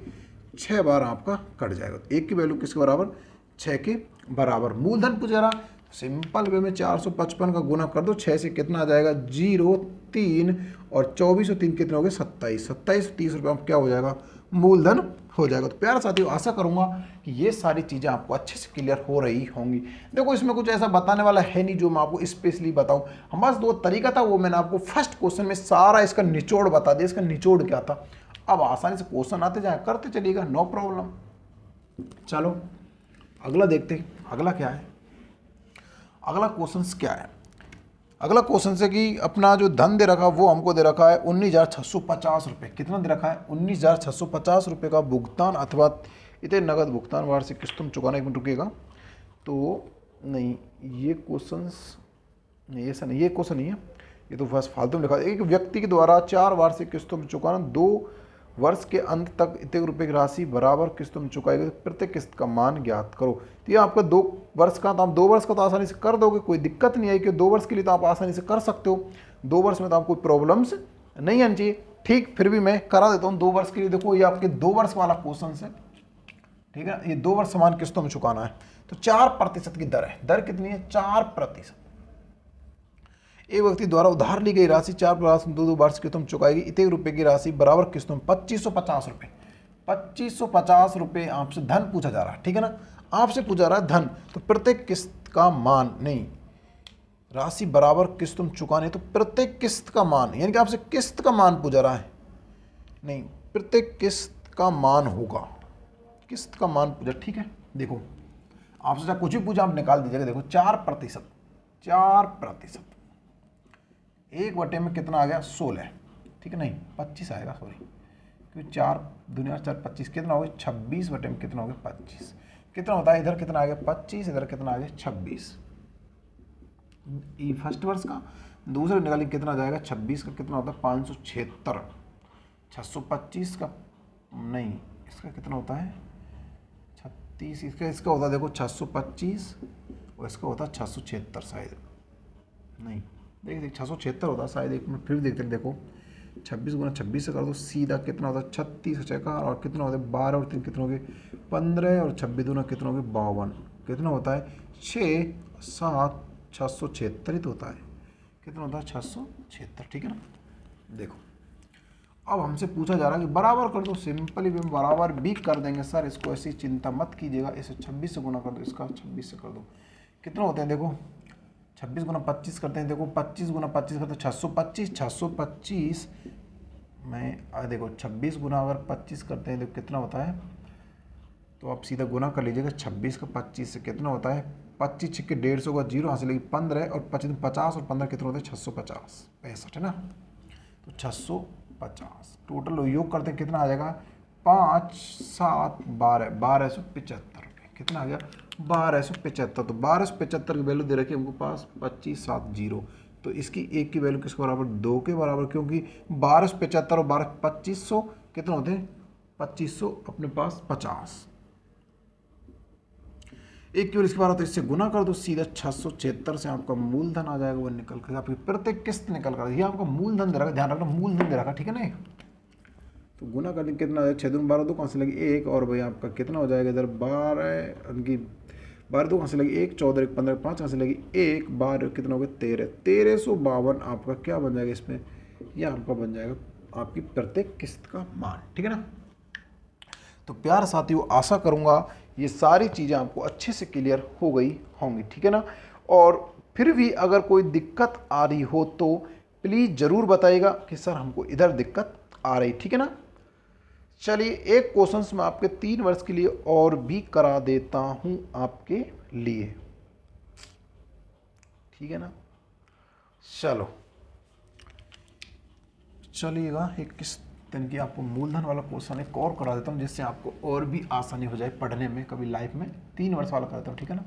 6 बार आपका कट जाएगा। 1 की वैल्यू किसके बराबर 6 के बराबर। मूलधन पूछ रहा, सिंपल वे में 455 का गुना कर दो 6 से, कितना आ जाएगा 0, 3 और 24 और 3 कितने हो गए 27, 27 30 रुपये क्या हो जाएगा मूलधन हो जाएगा। तो प्यारे साथियों आशा करूंगा कि ये सारी चीज़ें आपको अच्छे से क्लियर हो रही होंगी। देखो इसमें कुछ ऐसा बताने वाला है नहीं जो मैं आपको स्पेशली बताऊं, हमारे दो तरीका था वो मैंने आपको फर्स्ट क्वेश्चन में सारा इसका निचोड़ बता दिया, इसका निचोड़ क्या था। अब आसानी से क्वेश्चन आते जाए करते चलिएगा, नो प्रॉब्लम। चलो अगला देखते हैं, अगला क्या है, अगला क्वेश्चन क्या है। अगला क्वेश्चन से कि अपना जो धन दे रखा वो हमको दे रखा है 19,650 रुपये। कितना दे रखा है 19,650 रुपये का भुगतान अथवा इतने नगद भुगतान वार्षिक किस्त तुम चुकाना। एक मिनट रुकिएगा, तो नहीं ये क्वेश्चन नहीं, ऐसा नहीं, ये क्वेश्चन नहीं है, ये तो बस फालतू में लिखा है। एक व्यक्ति के द्वारा 4 वार्षिक किस्तों में चुकाना, 2 वर्ष के अंत तक इतने रुपये की राशि बराबर किस्तों में चुकाई गई, प्रत्येक किस्त का मान ज्ञात करो। तो ये आपका 2 वर्ष का, तो आप 2 वर्ष का तो आसानी से कर दोगे, कोई दिक्कत नहीं आई कि 2 वर्ष के लिए तो आप आसानी से कर सकते हो, 2 वर्ष में तो आपको कोई प्रॉब्लम्स नहीं आनी चाहिए। ठीक, फिर भी मैं करा देता हूँ 2 वर्ष के लिए। देखो ये आपके 2 वर्ष वाला क्वेश्चन है, ठीक है, ये 2 वर्ष समान किस्तों में चुकाना है। तो 4% की दर है, दर कितनी है 4%। एक व्यक्ति द्वारा उधार ली गई राशि 4 वर्ष किस्तों में चुकाएगी, इतने रुपए की राशि बराबर किस्तों में 2550 रुपये। 2550 रुपये आपसे धन पूछा जा रहा है, ठीक है ना, आपसे पूछा रहा है धन, तो प्रत्येक किस्त का मान नहीं, राशि बराबर किस्तों में चुकाने, तो प्रत्येक किस्त का मान, यानी कि आपसे किस्त का मान पूछा रहा है, नहीं प्रत्येक किस्त का मान होगा, किस्त का मान पूछा, ठीक है। देखो आपसे चाहे कुछ भी पूछा आप निकाल दीजिएगा। देखो 4%, 4% 1/, में कितना आ गया 16, ठीक है, नहीं 25 आएगा, सॉरी, क्योंकि 4 दुनिया 4 25 कितना हो गया 26/, में कितना हो गया 25, कितना होता है इधर कितना आ गया 25, इधर कितना आ गया 26, ये फर्स्ट वर्ष का। दूसरे निकाली कितना जाएगा 26 का कितना होता है 576, 625 का नहीं, इसका कितना होता है 36, इसका होता है देखो 625 और इसका होता है 676 शायद, नहीं देखिए 676 होता है शायद, एक मिनट फिर देखते हैं। देखो 26 गुना 26 से कर दो सीधा कितना होता है 36 चेका, और कितना होता है 12 और 3 कितना हो गए 15, और 26 दूना कितना हो गए 52, कितना होता है 6 7 676 ही तो होता है, कितना होता है 676, ठीक है ना। देखो अब हमसे पूछा जा रहा है कि बराबर कर दो, सिंपली भी बराबर भी कर देंगे सर, इसको ऐसी चिंता मत कीजिएगा, इसे 26 से गुना कर दो, इसका 26 से कर दो, कितना होते हैं देखो 26 गुना 25 करते हैं, देखो 25 गुना 25 करते हैं 625, 625 देखो 26 गुना अगर 25 करते हैं तो कितना होता है, तो आप सीधा गुना कर लीजिएगा 26 का 25 से कितना होता है, 25 छिक्के 150 का 0 हासिल लगी 15 और 25 50 और 15 कितना होता है 650 65 है ना। तो 650 टोटल योग करते हैं कितना आ जाएगा 5 7 12 1275 रुपये, कितना आ गया 1275। तो 1275 की वैल्यू दे रखी है हमको पास 2570। तो इसकी एक की वैल्यू किसके बराबर 2 के बराबर, क्योंकि 1275 और 2500 कितना होते हैं 2500 अपने पास 50। एक की वैल्यू इसके बार तो इससे गुना कर दो सीधा 676 से आपका मूलधन आ जाएगा, वो निकल कर आपकी प्रत्येक किस्त निकल कर, ये आपका मूलधन दे रखा, ध्यान रखना मूलधन दे रखा, ठीक है ना। तो गुना करने कितना आ जाएगा 6 दूनी 12 2 कहाँ से लगी 1 और भाई आपका कितना हो जाएगा इधर 12 उनकी 12 2 कहाँ से लगी 1 14 1 15 5 कहाँ से लगी 1 12 कितना हो गया 1352 आपका क्या बन जाएगा इसमें, यह आपका बन जाएगा आपकी प्रत्येक किस्त का मान, ठीक है ना। तो प्यार साथियों आशा करूँगा ये सारी चीज़ें आपको अच्छे से क्लियर हो गई होंगी, ठीक है ना। और फिर भी अगर कोई दिक्कत आ रही हो तो प्लीज़ ज़रूर बताइएगा कि सर हमको इधर दिक्कत आ रही, ठीक है ना। चलिए एक क्वेश्चन मैं आपके 3 वर्ष के लिए और भी करा देता हूँ आपके लिए, ठीक है ना। चलो चलिएगा एक किस दिन की आपको मूलधन वाला क्वेश्चन एक और करा देता हूँ जिससे आपको और भी आसानी हो जाए पढ़ने में कभी लाइफ में। 3 वर्ष वाला कराता हूँ, ठीक है ना।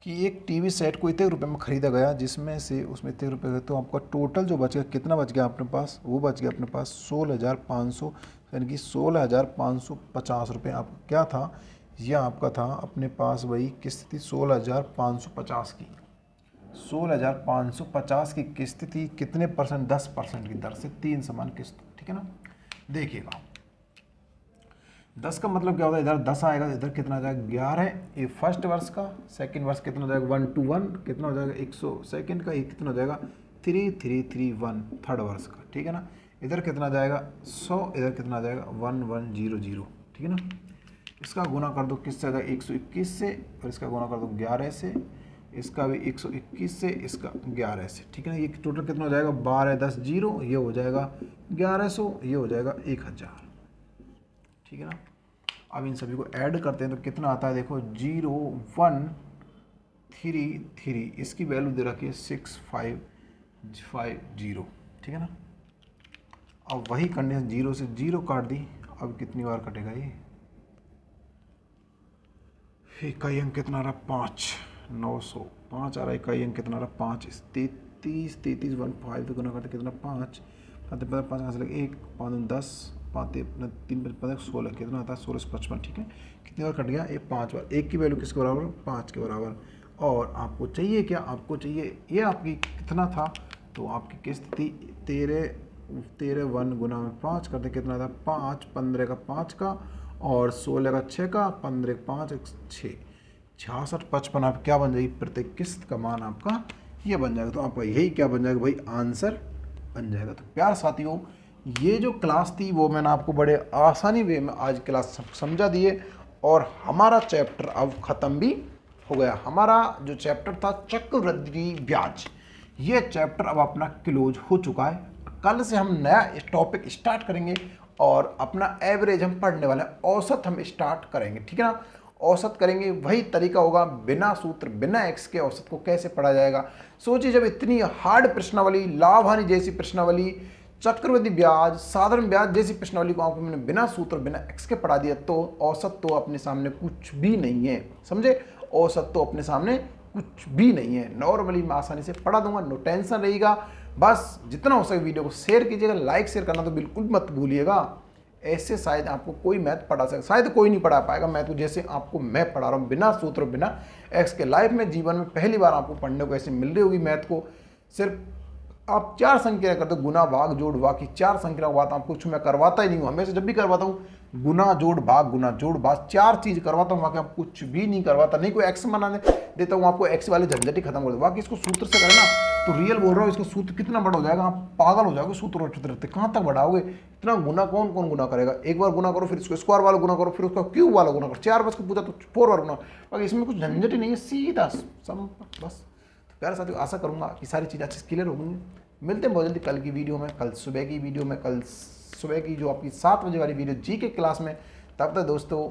कि एक टीवी सेट को इतने रुपए में खरीदा गया जिसमें से उसमें इतने रुपए गए, तो आपका टोटल जो बच गया कितना बच गया अपने पास, वो बच गया अपने पास 16,500 यानी कि 16,550 रुपये आपका क्या था, यह आपका था अपने पास वही किस्त थी 16,550 की। 16,550 की किस्त थी, कितने परसेंट 10% की दर से 3 समान किस्त, ठीक है ना। देखिएगा 10 का मतलब क्या होता है, इधर 10 आएगा, इधर कितना आ जाएगा 11, ये फर्स्ट वर्ष का, सेकंड वर्ष कितना हो जाएगा 1 to 1 कितना हो जाएगा 100, सेकंड का ये कितना हो जाएगा 3331 थर्ड वर्ष का, ठीक है ना। इधर कितना जाएगा 100, इधर कितना आ जाएगा 1100, ठीक है ना। इसका गुना कर दो किससे आ जाएगा 121 से, और इसका गुना कर दो 11 से, इसका भी 121 से, इसका 11 से, ठीक है ना। ये टोटल कितना हो जाएगा 12 10 0, ये हो जाएगा 1100, ये हो जाएगा 1000, ठीक है ना। अब इन सभी को ऐड करते हैं तो कितना आता है देखो 0133, इसकी वैल्यू दे रखी है 6550, ठीक है ना। अब वही कंडीशन 0 से 0 काट दी, अब कितनी बार कटेगा ये, इकाई अंक कितना आ रहा 5 905 आ रहा है, इकाई अंक कितना आ रहा 5 33 15 तो गुना करते कितना 5 5 कहाँ से लगे 1 5 10 5 3 15 16 कितना आता है 1655, ठीक है। कितनी बार कट गया ये 5 बार, एक की वैल्यू किसके बराबर 5 के बराबर। और आपको चाहिए क्या, आपको चाहिए ये आपकी कितना था, तो आपकी किस्त थी 13 1 गुना में 5 करते कितना था 5 15 का 5 का और 16 का 6 का 15 5 6 66 55 आप क्या बन जाएगी प्रत्येक किस्त का मान आपका ये बन जाएगा। तो आपका यही क्या बन जाएगा भाई आंसर बन जाएगा। तो प्यार साथियों ये जो क्लास थी वो मैंने आपको बड़े आसानी वे में आज क्लास समझा दिए और हमारा चैप्टर अब ख़त्म भी हो गया। हमारा जो चैप्टर था चक्रवृद्धि ब्याज, ये चैप्टर अब अपना क्लोज हो चुका है। कल से हम नया टॉपिक स्टार्ट करेंगे और अपना एवरेज हम पढ़ने वाले हैं, औसत हम स्टार्ट करेंगे, ठीक है ना। औसत करेंगे, वही तरीका होगा बिना सूत्र बिना एक्स के औसत को कैसे पढ़ा जाएगा। सोचिए जब इतनी हार्ड प्रश्नावली, लाभ हानि जैसी प्रश्नावली, चक्रवृद्धि ब्याज, साधारण ब्याज जैसी प्रश्नावली को आपको मैंने बिना सूत्र बिना एक्स के पढ़ा दिया, तो औसत तो अपने सामने कुछ भी नहीं है, समझे। औसत तो अपने सामने कुछ भी नहीं है, नॉर्मली मैं आसानी से पढ़ा दूंगा, नो टेंशन रहेगा। बस जितना हो सके वीडियो को शेयर कीजिएगा, लाइक शेयर करना तो बिल्कुल मत भूलिएगा। ऐसे शायद आपको कोई मैथ पढ़ा सके, शायद कोई नहीं पढ़ा पाएगा मैथ को जैसे आपको मैं पढ़ा रहा हूँ बिना सूत्र बिना एक्स के। लाइफ में जीवन में पहली बार आपको पढ़ने को ऐसे मिल रही होगी मैथ को। सिर्फ आप 4 संख्या करते हो, गुना भाग जोड़ भाग की 4 संख्या की बात आपको कुछ मैं करवाता ही नहीं हूँ। हमेशा जब भी करवाता हूँ गुना जोड़ भाग 4 चीज़ करवाता हूँ, बाकी आप कुछ भी नहीं करवाता। नहीं कोई एक्स बनाने देता हूँ आपको, एक्स वाले झंझट ही खत्म कर दो। बाकी इसको सूत्र से करना तो रियल बोल रहा हूँ, इसका सूत्र कितना बड़ा हो जाएगा, आप पागल हो जाओगे सूत्र रटते रहते, कहाँ तक बढ़ाओगे। इतना गुना कौन कौन गुना करेगा, एक बार गुना करो फिर इसको स्क्वायर वाला गुना करो फिर उसका क्यूब वाला गुना करो, 4 बस को पूछा तो 4 बार गुना। बाकी इसमें कुछ झंझट ही नहीं है, सीधा बस। प्यारे साथियों, आशा करूँगा कि सारी चीज़ें अच्छे से क्लियर होंगी। मिलते हैं बहुत जल्दी कल की वीडियो में, कल सुबह की वीडियो में, कल सुबह की जो आपकी 7 बजे वाली वीडियो जी के क्लास में। तब तक दोस्तों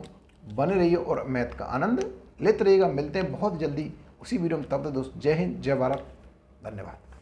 बने रहिए और मैथ का आनंद लेते रहिएगा। मिलते हैं बहुत जल्दी उसी वीडियो में, तब तक दोस्तों जय हिंद, जय भारत, धन्यवाद।